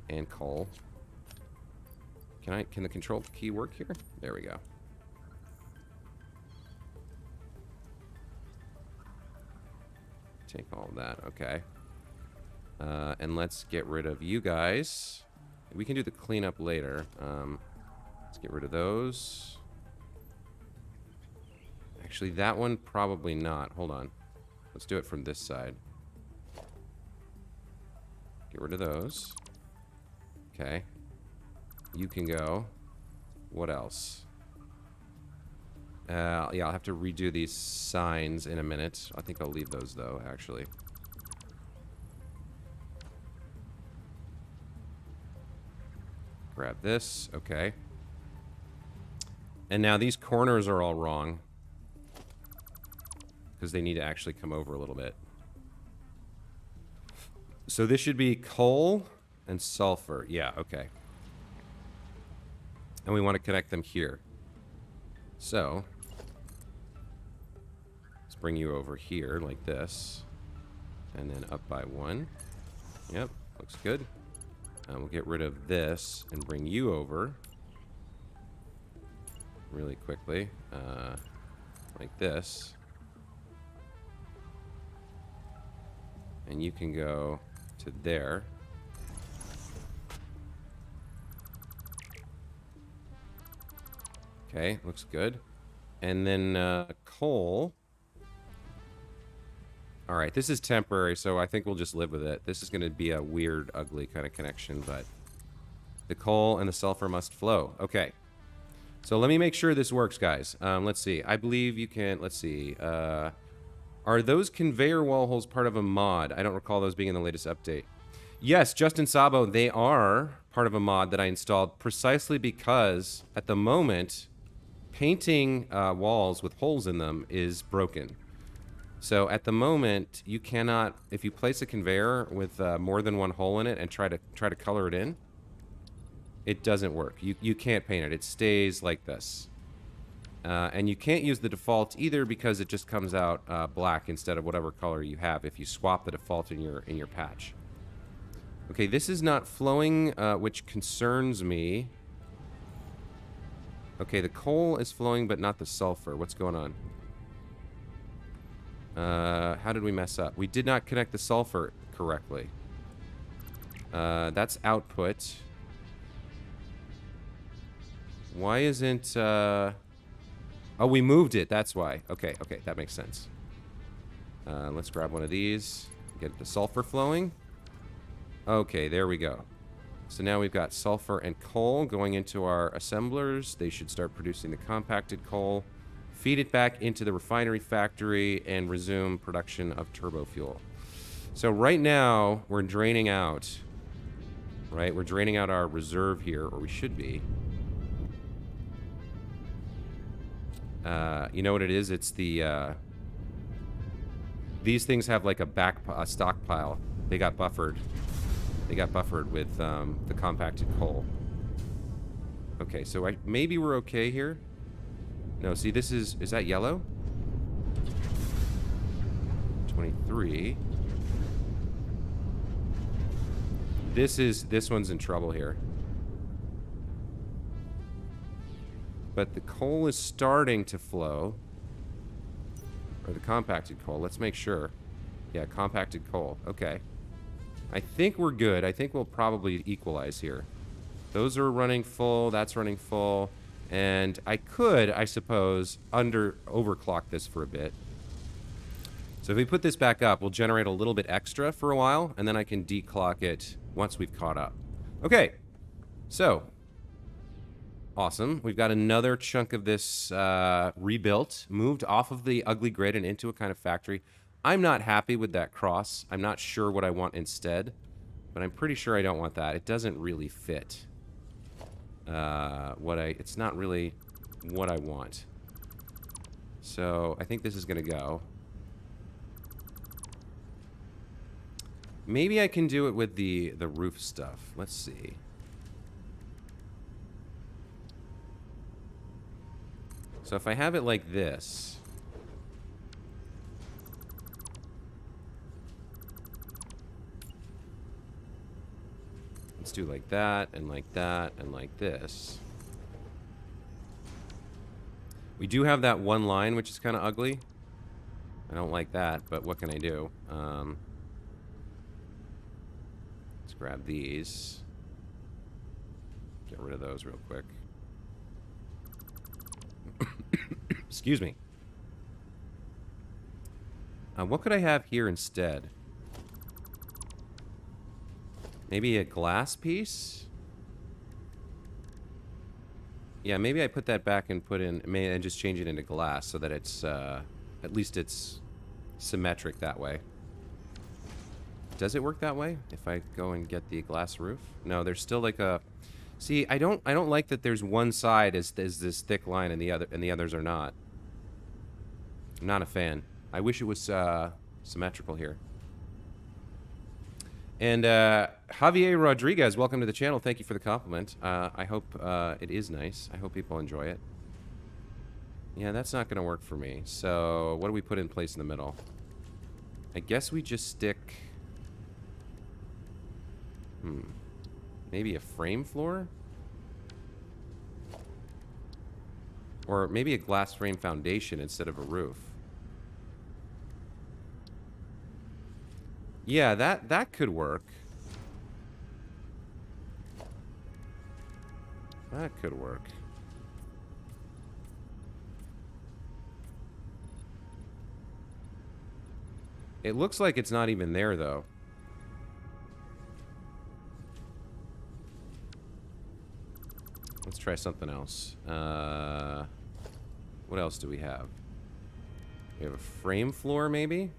S1: And coal. Can the control key work here? There we go. Take all of that. Okay. And let's get rid of you guys. We can do the cleanup later. Let's get rid of those. Actually, that one probably not. Hold on. Let's do it from this side. Get rid of those. Okay. You can go. What else? Yeah, I'll have to redo these signs in a minute. I think I'll leave those, though, actually. Grab this. Okay. And now these corners are all wrong, because they need to actually come over a little bit. So this should be coal and sulfur. Yeah, okay. And we want to connect them here. So let's bring you over here like this. And then up by 1. Yep, looks good. We'll get rid of this and bring you over really quickly. Like this. And you can go to there. Okay, looks good. And then coal. All right, this is temporary, so I think we'll just live with it. This is going to be a weird, ugly kind of connection, but the coal and the sulfur must flow. Okay. So let me make sure this works, guys. Let's see. I believe you can... Let's see. Are those conveyor wall holes part of a mod? I don't recall those being in the latest update. Yes, Justin Sabo, they are part of a mod that I installed precisely because, at the moment, painting walls with holes in them is broken. So at the moment, you cannot... If you place a conveyor with more than one hole in it and try to color it in, it doesn't work. You can't paint it. It stays like this. And you can't use the default either because it just comes out black instead of whatever color you have if you swap the default in your patch. Okay, this is not flowing, which concerns me. Okay, the coal is flowing, but not the sulfur. What's going on? How did we mess up? We did not connect the sulfur correctly. That's output. Why isn't... Oh, we moved it. That's why. Okay, okay. That makes sense. Let's grab one of these. Get the sulfur flowing. Okay, there we go. So now we've got sulfur and coal going into our assemblers. They should start producing the compacted coal. Feed it back into the refinery factory and resume production of turbo fuel. So right now, we're draining out. Right? We're draining out our reserve here, or we should be. You know what it is? It's the, these things have like a stockpile. They got buffered. They got buffered with, the compacted coal. Okay, so maybe we're okay here. No, see, this is that yellow? 23. This one's in trouble here. But the coal is starting to flow. Or the compacted coal. Let's make sure. Yeah, compacted coal. Okay. I think we're good. I think we'll probably equalize here. Those are running full. That's running full. And I could, I suppose, overclock this for a bit. So if we put this back up, we'll generate a little bit extra for a while. And then I can declock it once we've caught up. Okay. So... Awesome. We've got another chunk of this rebuilt, moved off of the ugly grid and into a kind of factory. I'm not happy with that cross. I'm not sure what I want instead, but I'm pretty sure I don't want that. It doesn't really fit. It's not really what I want. So I think this is going to go. Maybe I can do it with the roof stuff. Let's see. So if I have it like this, let's do like that, and like that, and like this. We do have that one line, which is kind of ugly. I don't like that, but what can I do? Let's grab these. Get rid of those real quick. Excuse me. What could I have here instead? Maybe a glass piece? Yeah, maybe I put that back and and just change it into glass so that it's, at least it's symmetric that way. Does it work that way? If I go and get the glass roof? No, there's still like a... See, I don't like that there's one side is this thick line and the others are not. I'm not a fan. I wish it was symmetrical here. And Javier Rodriguez, welcome to the channel. Thank you for the compliment. I hope it is nice. I hope people enjoy it. Yeah, that's not going to work for me. So what do we put in place in the middle? I guess we just stick... Maybe a frame floor? Or maybe a glass frame foundation instead of a roof. Yeah, that could work. That could work. It looks like it's not even there, though. Let's try something else. What else do we have? We have a frame floor, maybe?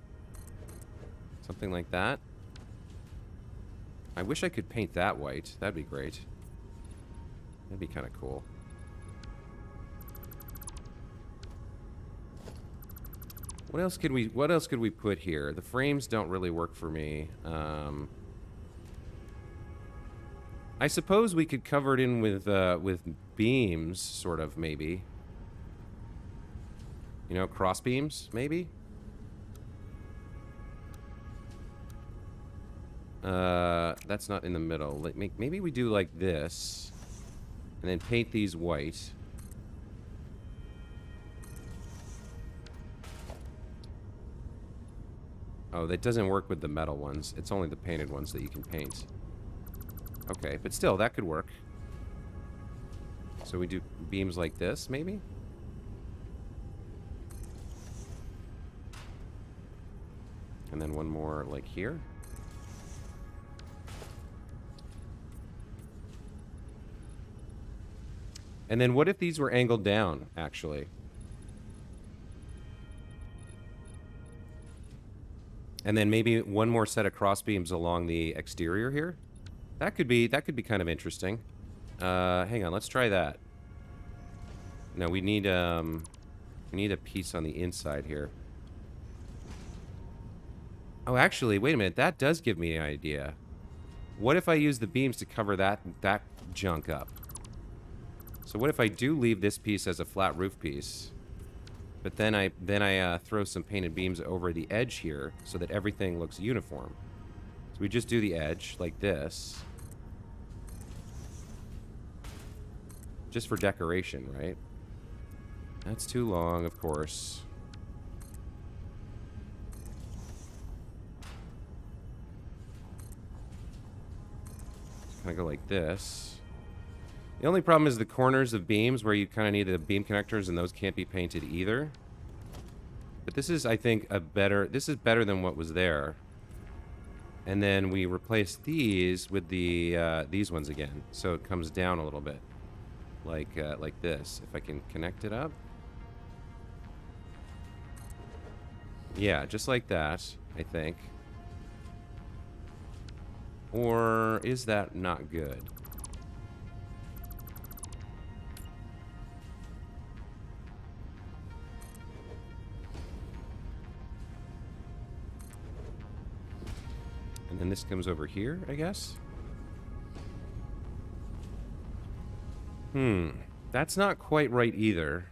S1: Something like that. I wish I could paint that white. That'd be great. That'd be kind of cool. What else could we put here? The frames don't really work for me. I suppose we could cover it in with beams, sort of, maybe. You know, cross beams, maybe? That's not in the middle. Maybe we do like this, and then paint these white. Oh, that doesn't work with the metal ones. It's only the painted ones that you can paint. Okay, but still, that could work. So we do beams like this, maybe? And then one more, like, here. And then what if these were angled down, actually? And then maybe one more set of cross beams along the exterior here? That could be kind of interesting. Hang on, let's try that. No, we need a piece on the inside here. Oh, actually, wait a minute. That does give me an idea. What if I use the beams to cover that junk up? So what if I do leave this piece as a flat roof piece, but then I throw some painted beams over the edge here so that everything looks uniform. So we just do the edge like this. Just for decoration, right? That's too long, of course. Kind of go like this. The only problem is the corners of beams where you kind of need the beam connectors, and those can't be painted either. But this is, I think, this is better than what was there. And then we replace these with these ones again, so it comes down a little bit, like this. If I can connect it up. Yeah, just like that, I think. Or is that not good? And then this comes over here, I guess? That's not quite right either.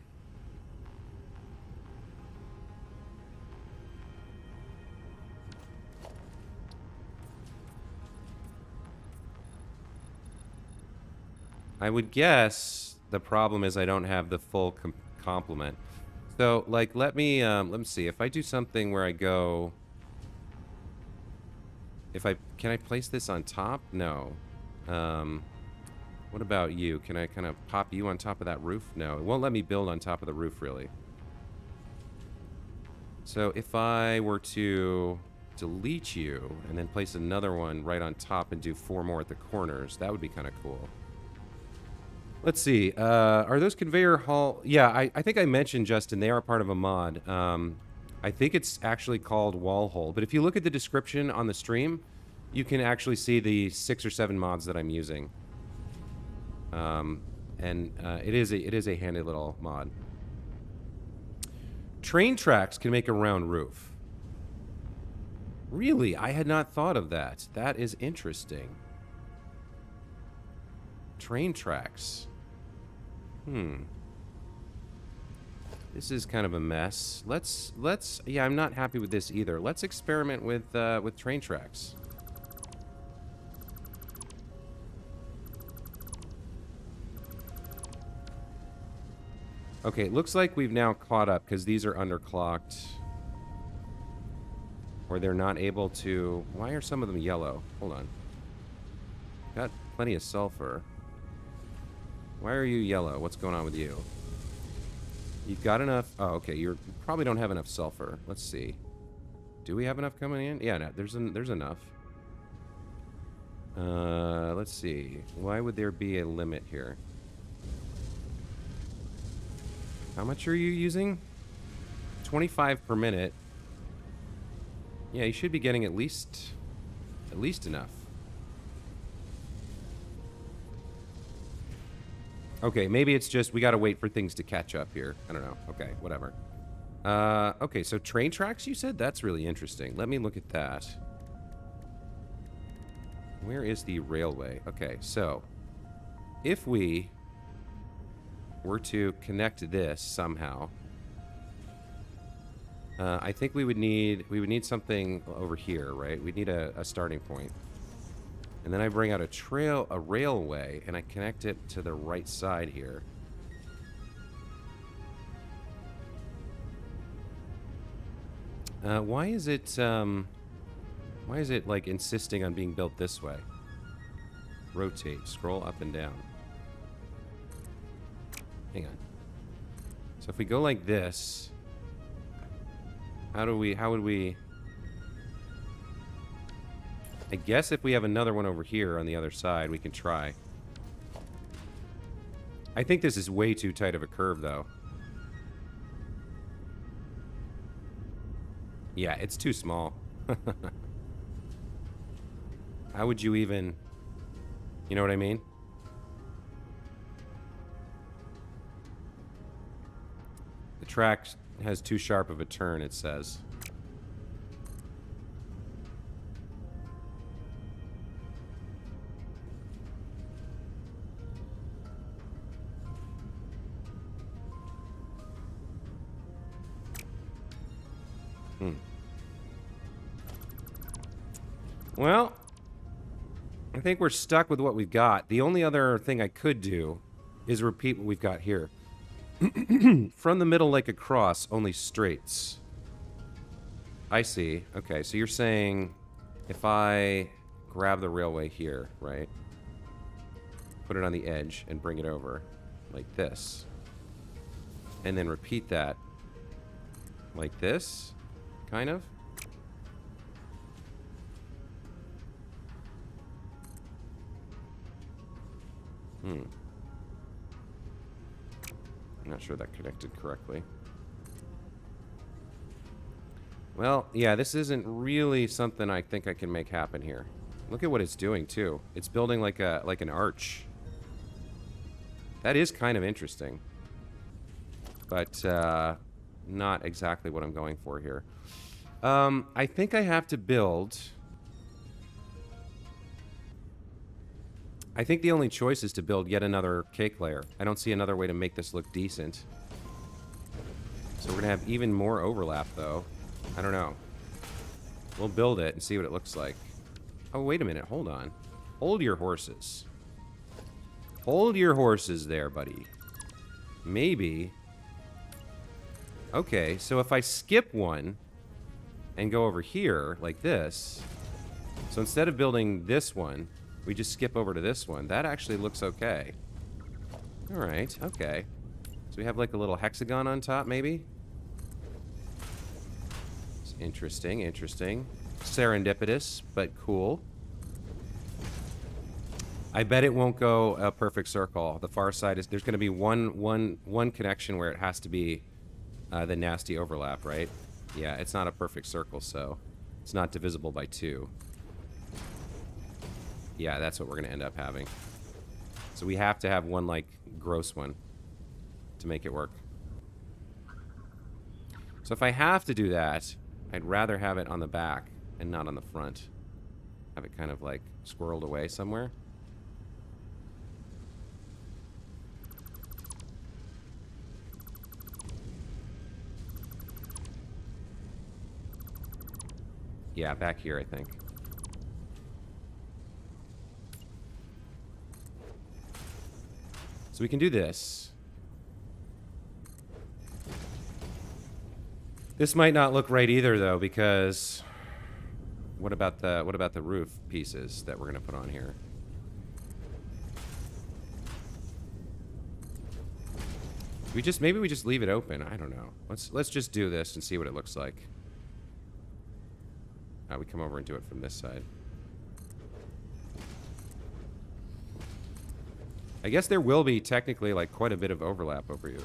S1: I would guess the problem is I don't have the full complement. So, like, let me see. If I do something where I go... Can I place this on top? No. What about you? Can I kind of pop you on top of that roof? No, it won't let me build on top of the roof, really. So if I were to delete you and then place another one right on top and do 4 more at the corners, that would be kind of cool. Let's see. Are those conveyor hall... Yeah, I think I mentioned, Justin, they are part of a mod. I think it's actually called Wall Hole. But if you look at the description on the stream, you can actually see the 6 or 7 mods that I'm using. It is a handy little mod. Train tracks can make a round roof. Really? I had not thought of that. That is interesting. Train tracks. This is kind of a mess. Let's yeah, I'm not happy with this either. Let's experiment with train tracks. Okay, it looks like we've now caught up because these are underclocked. Or they're not able to... Why are some of them yellow? Hold on. Got plenty of sulfur. Why are you yellow? What's going on with you? You've got enough... Oh, okay. You probably don't have enough sulfur. Let's see. Do we have enough coming in? Yeah, no, there's enough. Let's see. Why would there be a limit here? How much are you using? 25 per minute. Yeah, you should be getting at least enough. Okay, maybe it's just we gotta wait for things to catch up here. I don't know. Okay, whatever. Okay, so train tracks, you said? That's really interesting. Let me look at that. Where is the railway? Okay, so if we were to connect this somehow, I think we would need something over here, right? We'd need a starting point. And then I bring out a railway, and I connect it to the right side here. Why is it like insisting on being built this way? Rotate, scroll up and down. Hang on. So if we go like this, how would we... I guess if we have another one over here on the other side, we can try. I think this is way too tight of a curve, though. Yeah, it's too small. How would you even... You know what I mean? The track has too sharp of a turn, it says. Well, I think we're stuck with what we've got. The only other thing I could do is repeat what we've got here. From the middle like a cross, only straights. I see. Okay, so you're saying if I grab the railway here, right? Put it on the edge and bring it over like this. And then repeat that like this, kind of. I'm not sure that connected correctly. Well, yeah, this isn't really something I think I can make happen here. Look at what it's doing, too. It's building like an arch. That is kind of interesting. But, not exactly what I'm going for here. I think I have to build... I think the only choice is to build yet another cake layer. I don't see another way to make this look decent. So we're going to have even more overlap, though. I don't know. We'll build it and see what it looks like. Oh, wait a minute. Hold on. Hold your horses. Hold your horses there, buddy. Maybe. Okay, so if I skip one and go over here like this, so instead of building this one, we just skip over to this one. That actually looks okay. Alright, okay. So we have like a little hexagon on top, maybe? It's interesting, interesting. Serendipitous, but cool. I bet it won't go a perfect circle. The far side is... There's going to be one connection where it has to be the nasty overlap, right? Yeah, it's not a perfect circle, so it's not divisible by 2. Yeah, that's what we're going to end up having. So we have to have one, like, gross one to make it work. So if I have to do that, I'd rather have it on the back and not on the front. Have it kind of, like, squirreled away somewhere. Yeah, back here, I think. So we can do this. This might not look right either, though, because What about the roof pieces that we're gonna put on here? Maybe we just leave it open. I don't know. Let's just do this and see what it looks like. We come over and do it from this side. I guess there will be technically like quite a bit of overlap over here.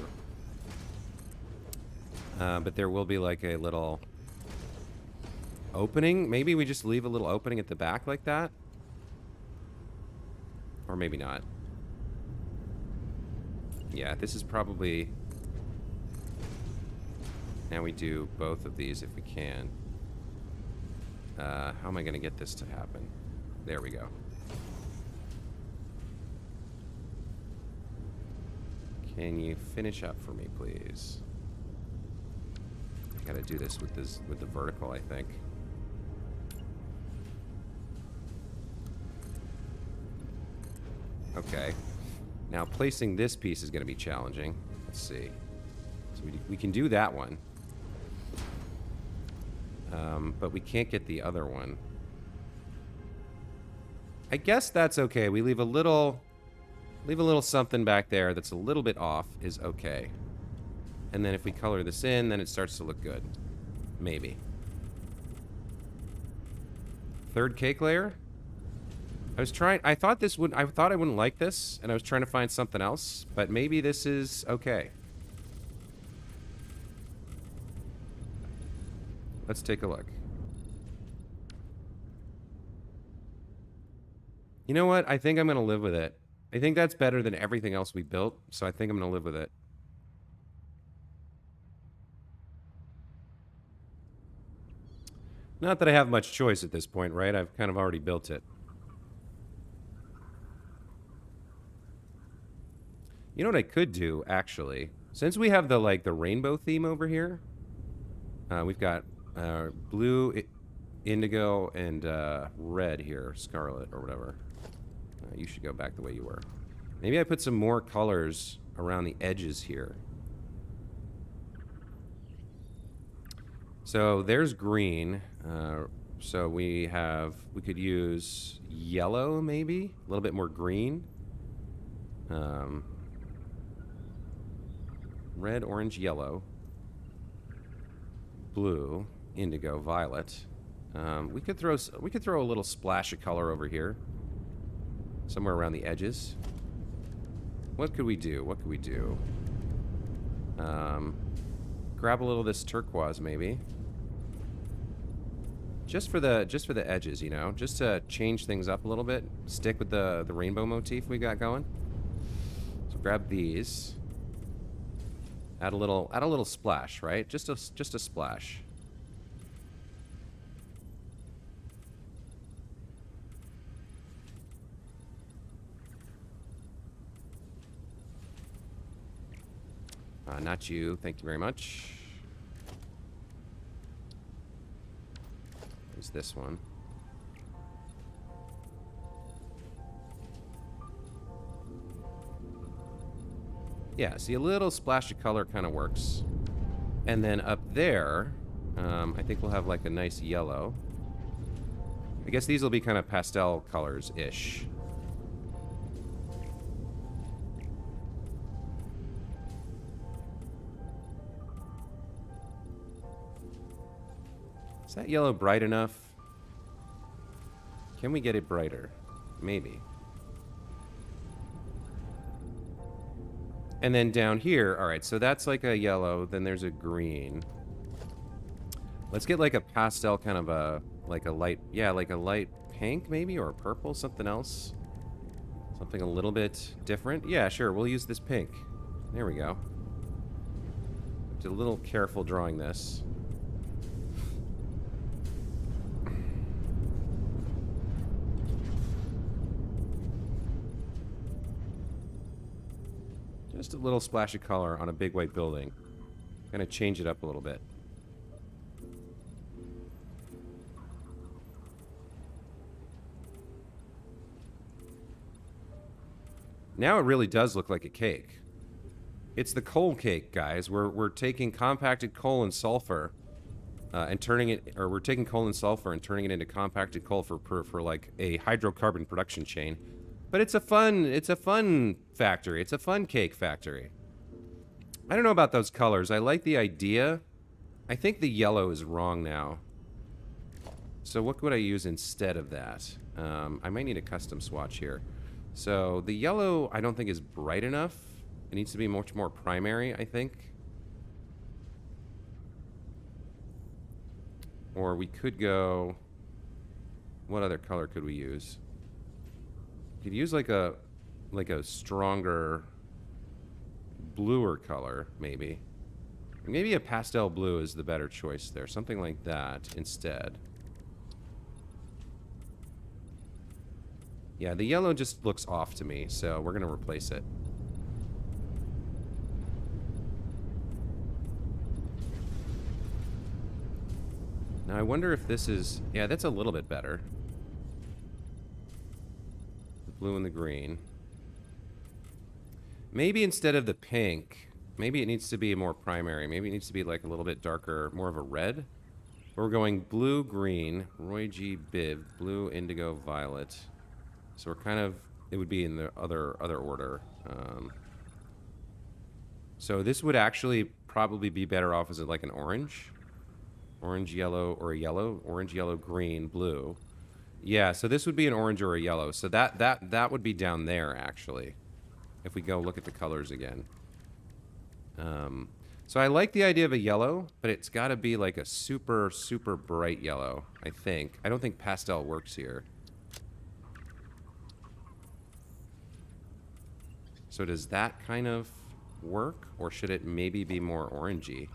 S1: But there will be like a little opening. Maybe we just leave a little opening at the back like that. Or maybe not. Yeah, this is probably... Now we do both of these if we can. How am I going to get this to happen? There we go. Can you finish up for me, please? I gotta do this with the vertical, I think. Okay. Now placing this piece is gonna be challenging. Let's see. So we can do that one. But we can't get the other one. I guess that's okay. We leave a little something back there that's a little bit off is okay. And then if we color this in, then it starts to look good. Maybe. Third cake layer? I thought I wouldn't like this, and I was trying to find something else, but maybe this is okay. Let's take a look. You know what? I think I'm gonna live with it. I think that's better than everything else we built, so I think I'm gonna live with it. Not that I have much choice at this point, right? I've kind of already built it. You know what I could do, actually? Since we have the rainbow theme over here, we've got blue, indigo, and red here, scarlet or whatever. You should go back the way you were. Maybe I put some more colors around the edges here. So there's green. So we could use yellow, maybe a little bit more green. Red, orange, yellow, blue, indigo, violet. We could throw a little splash of color over here, somewhere around the edges. What could we do? What could we do? Grab a little of this turquoise, maybe. Just for the edges, you know, just to change things up a little bit. Stick with the rainbow motif we got going. So grab these. Add a little splash, right? Just a splash. Not you. Thank you very much. There's this one. Yeah, see, a little splash of color kind of works. And then up there, I think we'll have like a nice yellow. I guess these will be kind of pastel colors-ish. Is that yellow bright enough? Can we get it brighter? Maybe. And then down here, all right, so that's like a yellow, then there's a green. Let's get like a pastel kind of like a light pink maybe, or a purple, something else. Something a little bit different. Yeah, sure, we'll use this pink. There we go. Just a little careful drawing this. Just a little splash of color on a big white building. Gonna change it up a little bit. Now it really does look like a cake. It's the coal cake, guys. We're taking compacted coal and sulfur, and turning it, or we're taking coal and sulfur and turning it into compacted coal for like a hydrocarbon production chain. But it's a fun factory. It's a fun cake factory. I don't know about those colors. I like the idea. I think the yellow is wrong now. So what would I use instead of that? I might need a custom swatch here. So the yellow I don't think is bright enough. It needs to be much more primary, I think. Or we could go... What other color could we use? We could use like a stronger bluer color, maybe. Maybe a pastel blue is the better choice there. Something like that instead. Yeah, the yellow just looks off to me, so we're going to replace it. Now I wonder if this is... Yeah, that's a little bit better. The blue and the green. Maybe instead of the pink, maybe it needs to be more primary. Maybe it needs to be like a little bit darker, more of a red. We're going blue, green, Roy G. Biv, blue, indigo, violet. So we're kind of... It would be in the other order. So this would actually probably be better off as like an orange. Orange, yellow, or a yellow. Orange, yellow, green, blue. Yeah, so this would be an orange or a yellow. So that would be down there, actually. If we go look at the colors again. So I like the idea of a yellow, but it's got to be like a super, super bright yellow, I think. I don't think pastel works here. So does that kind of work? Or should it maybe be more orangey?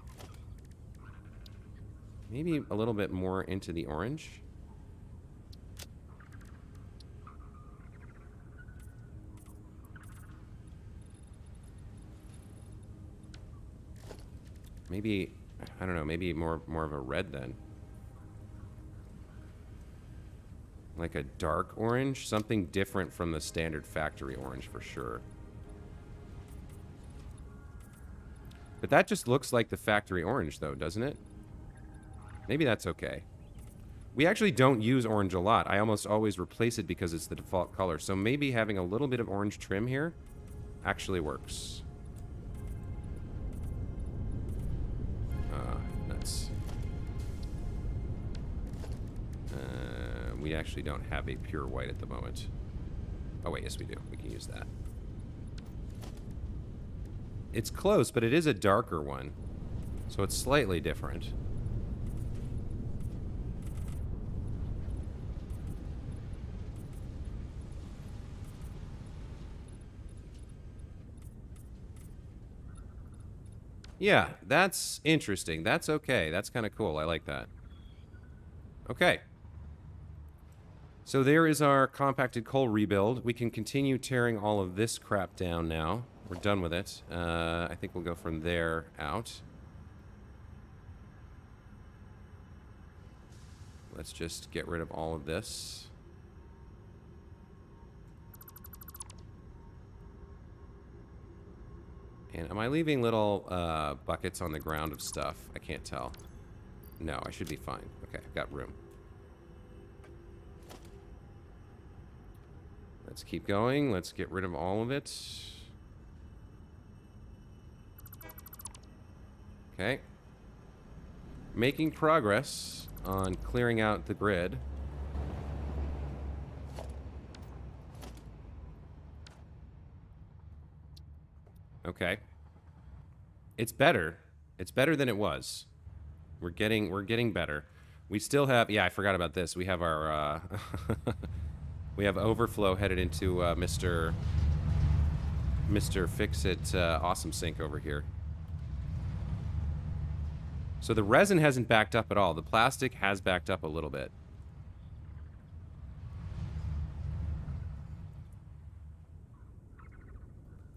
S1: Maybe a little bit more into the orange. Maybe, I don't know, maybe more of a red then. Like a dark orange? Something different from the standard factory orange for sure. But that just looks like the factory orange though, doesn't it? Maybe that's okay. We actually don't use orange a lot. I almost always replace it because it's the default color. So maybe having a little bit of orange trim here actually works. Nuts. We actually don't have a pure white at the moment. Oh wait, yes we do. We can use that. It's close, but it is a darker one. So it's slightly different. Yeah, that's interesting. That's okay. That's kind of cool. I like that. Okay. So there is our compacted coal rebuild. We can continue tearing all of this crap down now. We're done with it. I think we'll go from there out. Let's just get rid of all of this. And am I leaving little buckets on the ground of stuff? I can't tell. No, I should be fine. Okay, I've got room. Let's keep going. Let's get rid of all of it. Okay. Making progress on clearing out the grid. Okay. It's better. It's better than it was. We're getting better. We still have, yeah, I forgot about this. We have our we have overflow headed into Mr. Fix-It Awesome Sink over here. So the resin hasn't backed up at all. The plastic has backed up a little bit.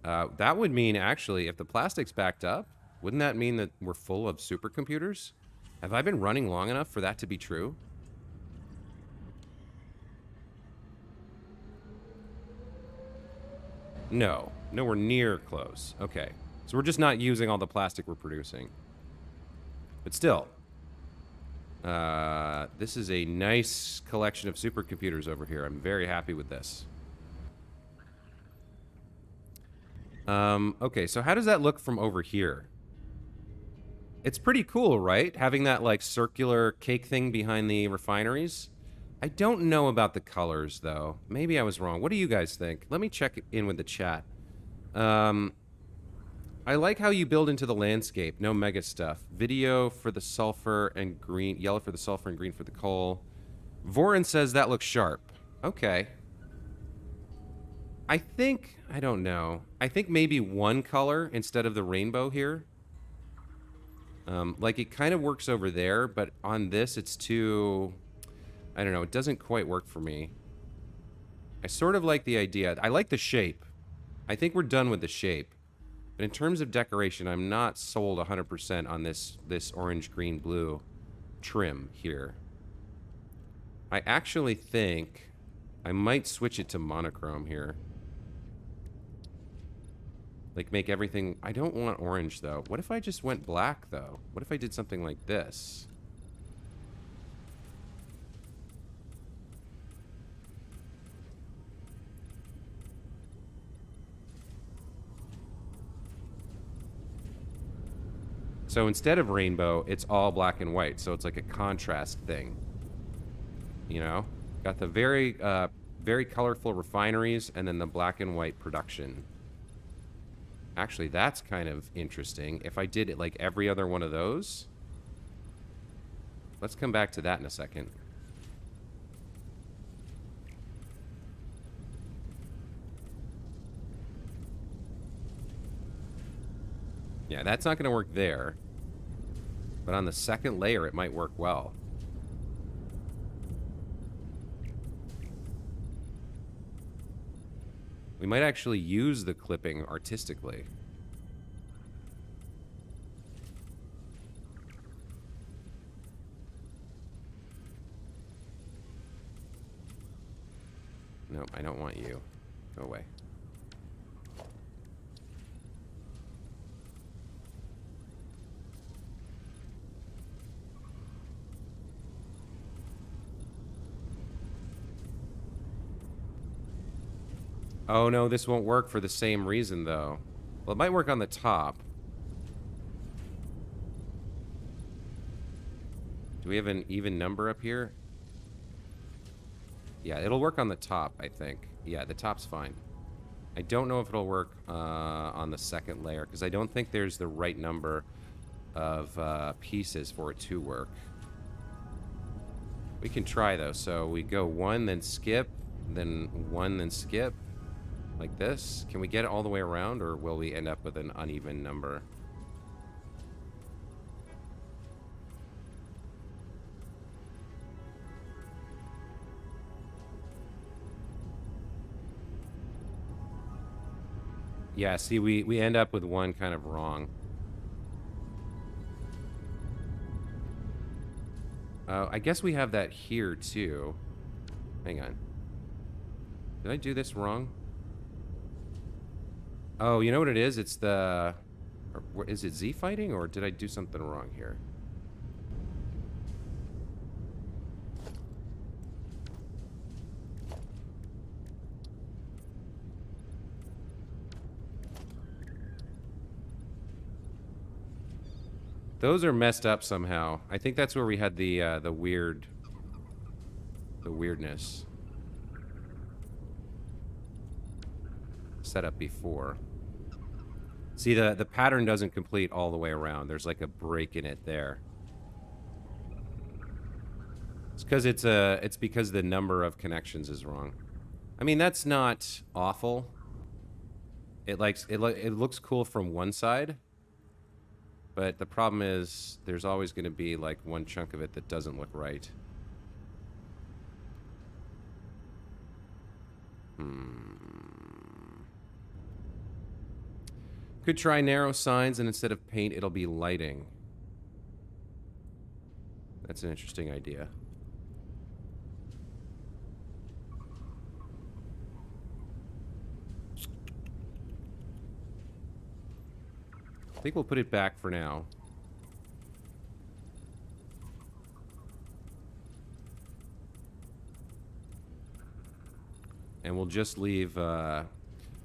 S1: That would mean, actually, if the plastic's backed up, wouldn't that mean that we're full of supercomputers? Have I been running long enough for that to be true? No. Nowhere near close. Okay. So we're just not using all the plastic we're producing. But still. This is a nice collection of supercomputers over here. I'm very happy with this. Okay, so how does that look from over here? It's pretty cool, right? Having that, like, circular cake thing behind the refineries. I don't know about the colors, though. Maybe I was wrong. What do you guys think? Let me check in with the chat. I like how you build into the landscape. No mega stuff. Video for the sulfur and green. Yellow for the sulfur and green for the coal. Vorin says that looks sharp. Okay. I think... I don't know. I think maybe one color instead of the rainbow here. Like, it kind of works over there, but on this, it's too... I don't know. It doesn't quite work for me. I sort of like the idea. I like the shape. I think we're done with the shape. But in terms of decoration, I'm not sold 100% on this orange, green, blue trim here. I actually think I might switch it to monochrome here. Like, make everything... I don't want orange, though. What if I just went black, though? What if I did something like this? So instead of rainbow, it's all black and white. So it's like a contrast thing. You know? Got the very, very colorful refineries and then the black and white production. Actually, that's kind of interesting. If I did it like every other one of those. Let's come back to that in a second. Yeah, that's not going to work there. But on the second layer, it might work well. We might actually use the clipping artistically. No, I don't want you. Go away. Oh no, this won't work for the same reason though. Well, it might work on the top. Do we have an even number up here? Yeah, it'll work on the top, I think. Yeah, the top's fine. I don't know if it'll work on the second layer, because I don't think there's the right number of pieces for it to work. We can try, though. So we go one, then skip, then one, then skip. Like this. Can we get it all the way around, or will we end up with an uneven number? Yeah, see, we end up with one kind of wrong. I guess we have that here, too. Hang on. Did I do this wrong? Oh, you know what it is? It's the... Or, is it Z fighting, or did I do something wrong here? Those are messed up somehow. I think that's where we had the weirdness set up before. See, the pattern doesn't complete all the way around. There's like a break in it there. It's because it's because the number of connections is wrong. I mean, that's not awful. It looks cool from one side. But the problem is, there's always going to be, like, one chunk of it that doesn't look right. Could try narrow signs, and instead of paint, it'll be lighting. That's an interesting idea. I think we'll put it back for now. And we'll just leave...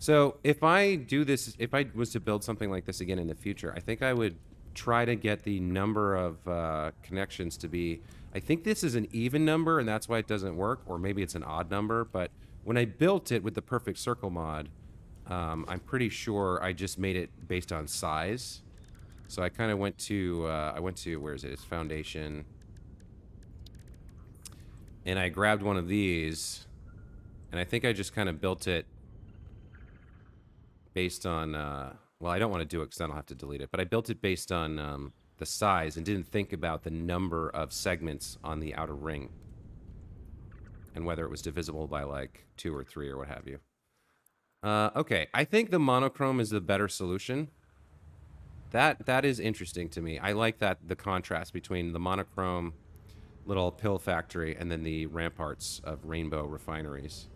S1: So if I do this, if I was to build something like this again in the future, I think I would try to get the number of connections to be... I think this is an even number, and that's why it doesn't work, or maybe it's an odd number, but when I built it with the perfect circle mod, I'm pretty sure I just made it based on size. So I kind of went to, where is it? It's foundation. And I grabbed one of these, and I think I just kind of built it based on, well, I don't want to do it because then I'll have to delete it, but I built it based on the size and didn't think about the number of segments on the outer ring and whether it was divisible by like 2 or 3 or what have you. Okay, I think the monochrome is the better solution. That is interesting to me. I like that, the contrast between the monochrome little pill factory and then the ramparts of rainbow refineries.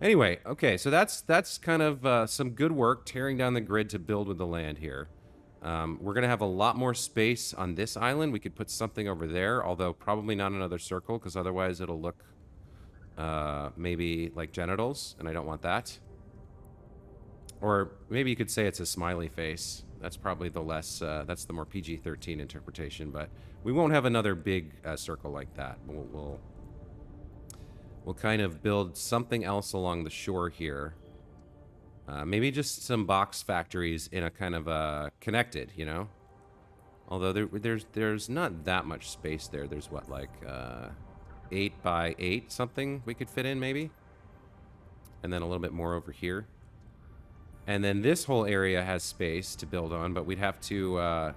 S1: Anyway, okay, so that's kind of some good work tearing down the grid to build with the land here. We're going to have a lot more space on this island. We could put something over there, although probably not another circle, because otherwise it'll look maybe like genitals, and I don't want that. Or maybe you could say it's a smiley face. That's probably the less, that's the more PG-13 interpretation, but we won't have another big circle like that. We'll kind of build something else along the shore here. Maybe just some box factories in a kind of connected, you know? Although there's not that much space there. There's what, like 8 by 8 something we could fit in maybe? And then a little bit more over here. And then this whole area has space to build on, but we'd have to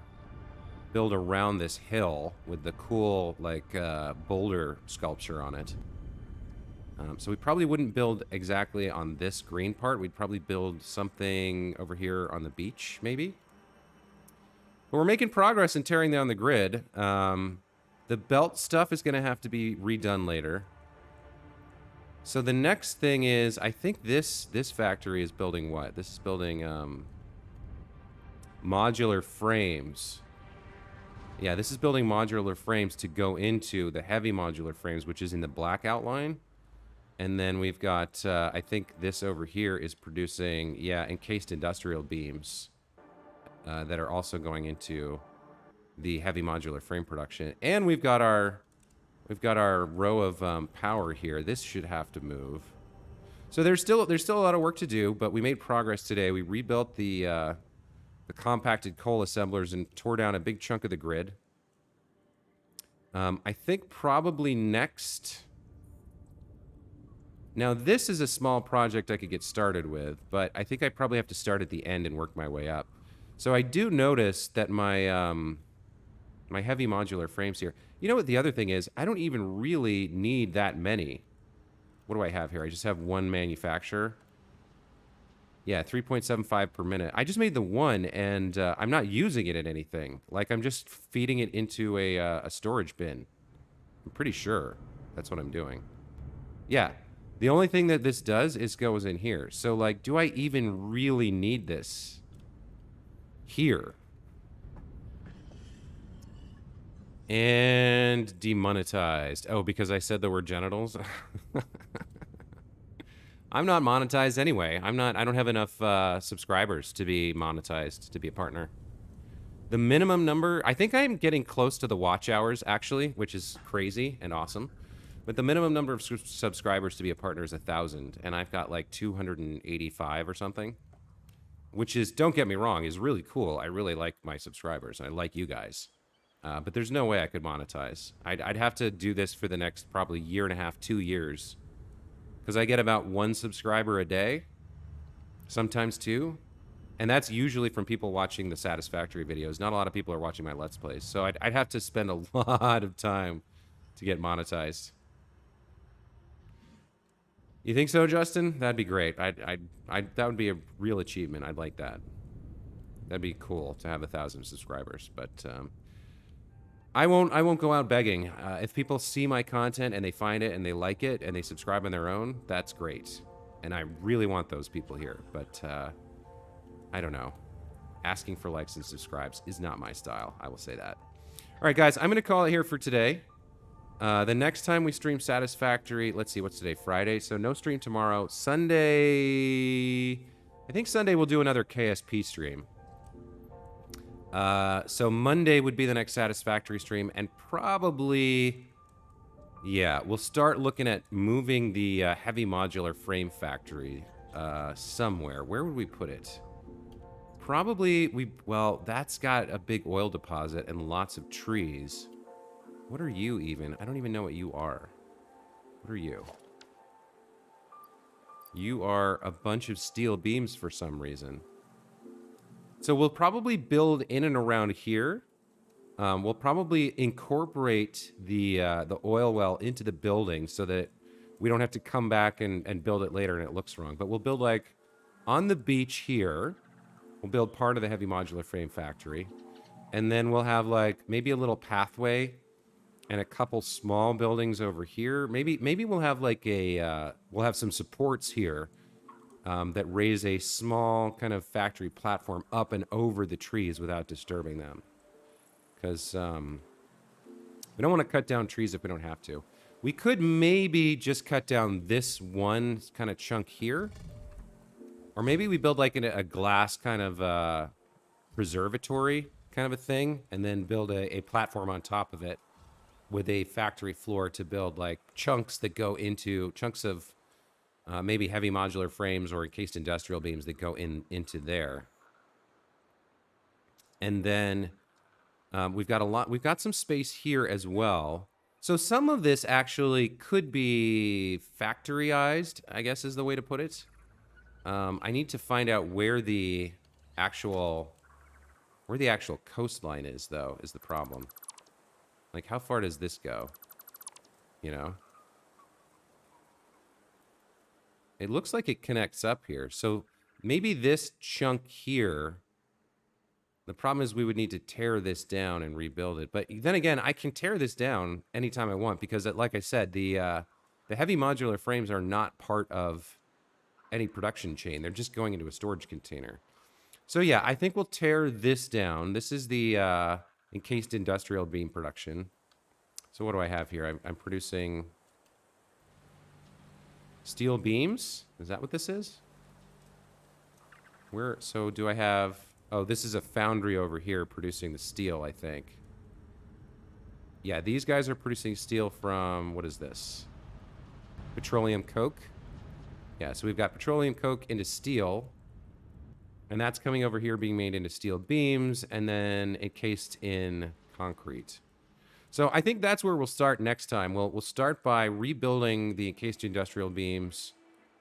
S1: build around this hill with the cool, like, boulder sculpture on it. So we probably wouldn't build exactly on this green part. We'd probably build something over here on the beach, maybe. But we're making progress in tearing down the grid. The belt stuff is going to have to be redone later. So the next thing is, I think this factory is building what? This is building modular frames. Yeah, this is building modular frames to go into the heavy modular frames, which is in the black outline. And then we've got, I think this over here is producing, yeah, encased industrial beams that are also going into the heavy modular frame production. And we've got our row of power here. This should have to move. So there's still a lot of work to do, but we made progress today. We rebuilt the compacted coal assemblers and tore down a big chunk of the grid. I think probably next... Now, this is a small project I could get started with, but I think I probably have to start at the end and work my way up. So I do notice that my my heavy modular frames here... You know what the other thing is? I don't even really need that many. What do I have here? I just have one manufacturer. Yeah, 3.75 per minute. I just made the one, and I'm not using it in anything. Like, I'm just feeding it into a storage bin. I'm pretty sure that's what I'm doing. Yeah. The only thing that this does is goes in here. So, like, do I even really need this here? And demonetized. Oh, because I said the word genitals? I'm not monetized anyway. I don't have enough subscribers to be monetized, to be a partner. The minimum number... I think I'm getting close to the watch hours, actually, which is crazy and awesome. But the minimum number of subscribers to be a partner is 1,000, and I've got like 285 or something, which is, don't get me wrong, is really cool. I really like my subscribers. I like you guys. But there's no way I could monetize. I'd have to do this for the next probably 1.5 to 2 years, because I get about 1 subscriber a day, sometimes 2, and that's usually from people watching the Satisfactory videos. Not a lot of people are watching my Let's Plays, so I'd have to spend a lot of time to get monetized. You think so, Justin? That'd be great. That would be a real achievement. I'd like that. That'd be cool to have 1,000 subscribers. But I won't go out begging. If people see my content and they find it and they like it and they subscribe on their own, that's great. And I really want those people here. But I don't know. Asking for likes and subscribes is not my style. I will say that. All right, guys. I'm going to call it here for today. The next time we stream Satisfactory, let's see, what's today? Friday. So no stream tomorrow. Sunday, I think Sunday we'll do another KSP stream. So Monday would be the next Satisfactory stream, and probably, yeah, we'll start looking at moving the heavy modular frame factory somewhere. Where would we put it? Probably, well, that's got a big oil deposit and lots of trees. What are you even? I don't even know what you are. What are you? You are a bunch of steel beams for some reason. So we'll probably build in and around here. We'll probably incorporate the oil well into the building so that we don't have to come back and build it later and it looks wrong. But we'll build like on the beach here. We'll build part of the heavy modular frame factory. And then we'll have like maybe a little pathway and a couple small buildings over here. Maybe we'll have like we'll have some supports here that raise a small kind of factory platform up and over the trees without disturbing them. Because we don't want to cut down trees if we don't have to. We could maybe just cut down this one kind of chunk here. Or maybe we build like a glass kind of preservatory kind of a thing, and then build a platform on top of it with a factory floor to build like chunks that go into chunks of maybe heavy modular frames or encased industrial beams that go into there. And then we've got some space here as well. So some of this actually could be factoryized, I guess is the way to put it. I need to find out where the actual coastline is, though, is the problem. Like, how far does this go? You know? It looks like it connects up here. So maybe this chunk here, the problem is we would need to tear this down and rebuild it. But then again, I can tear this down anytime I want because, like I said, the heavy modular frames are not part of any production chain. They're just going into a storage container. So yeah, I think we'll tear this down. This is the encased industrial beam production. So what do I have here? I'm producing steel beams. Is that what this is? So do I have... Oh, this is a foundry over here producing the steel, I think. Yeah, these guys are producing steel from... What is this? Petroleum coke. Yeah, so we've got petroleum coke into steel. And that's coming over here being made into steel beams and then encased in concrete. So I think that's where we'll start next time. We'll start by rebuilding the encased industrial beams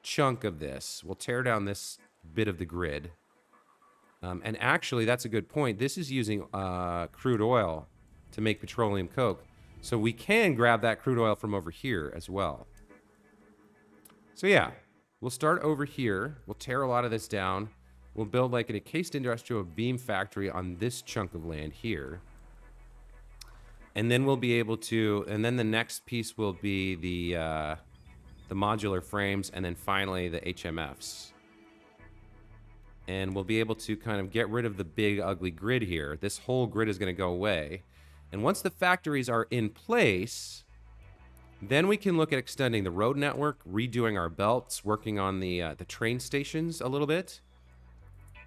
S1: chunk of this. We'll tear down this bit of the grid. And actually, that's a good point. This is using crude oil to make petroleum coke. So we can grab that crude oil from over here as well. So yeah, we'll start over here. We'll tear a lot of this down. We'll build like an encased industrial beam factory on this chunk of land here. And then we'll be able to, and then the next piece will be the modular frames, and then finally the HMFs. And we'll be able to kind of get rid of the big ugly grid here. This whole grid is going to go away. And once the factories are in place, then we can look at extending the road network, redoing our belts, working on the train stations a little bit,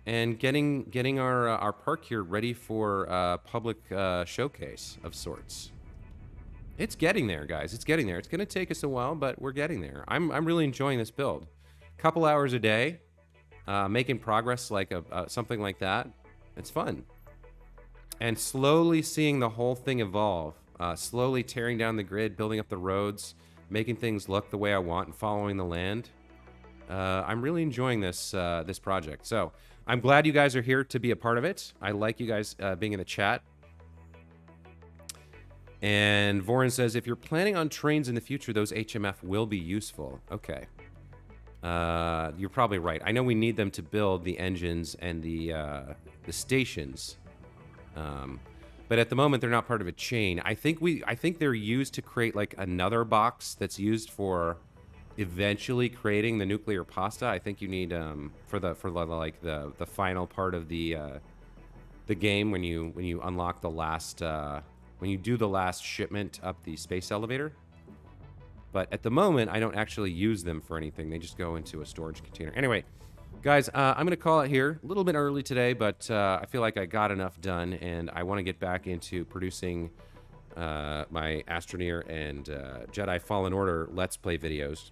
S1: and getting our park here ready for a public showcase of sorts. It's getting there, guys. It's getting there. It's going to take us a while, but we're getting there. I'm really enjoying this build. Couple hours a day, making progress like something like that. It's fun. And slowly seeing the whole thing evolve. Slowly tearing down the grid, building up the roads, making things look the way I want, and following the land. I'm really enjoying this this project. So I'm glad you guys are here to be a part of it. I like you guys being in the chat. And Voren says, if you're planning on trains in the future, those HMF will be useful. Okay. You're probably right. I know we need them to build the engines and the stations. But at the moment, they're not part of a chain. I think they're used to create like another box that's used for eventually creating the nuclear pasta. I think you need for the final part of the game when you unlock the last when you do the last shipment up the space elevator. But at the moment, I don't actually use them for anything. They just go into a storage container. Anyway, guys, I'm going to call it here. A little bit early today, but I feel like I got enough done, and I want to get back into producing my Astroneer and Jedi Fallen Order Let's Play videos.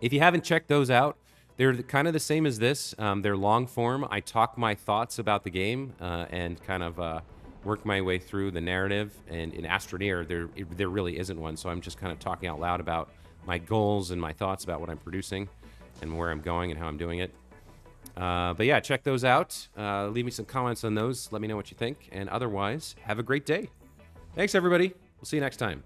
S1: If you haven't checked those out, they're kind of the same as this. They're long form. I talk my thoughts about the game and kind of work my way through the narrative. And in Astroneer, there really isn't one, so I'm just kind of talking out loud about my goals and my thoughts about what I'm producing and where I'm going and how I'm doing it. But yeah, check those out. Leave me some comments on those. Let me know what you think. And otherwise, have a great day. Thanks, everybody. We'll see you next time.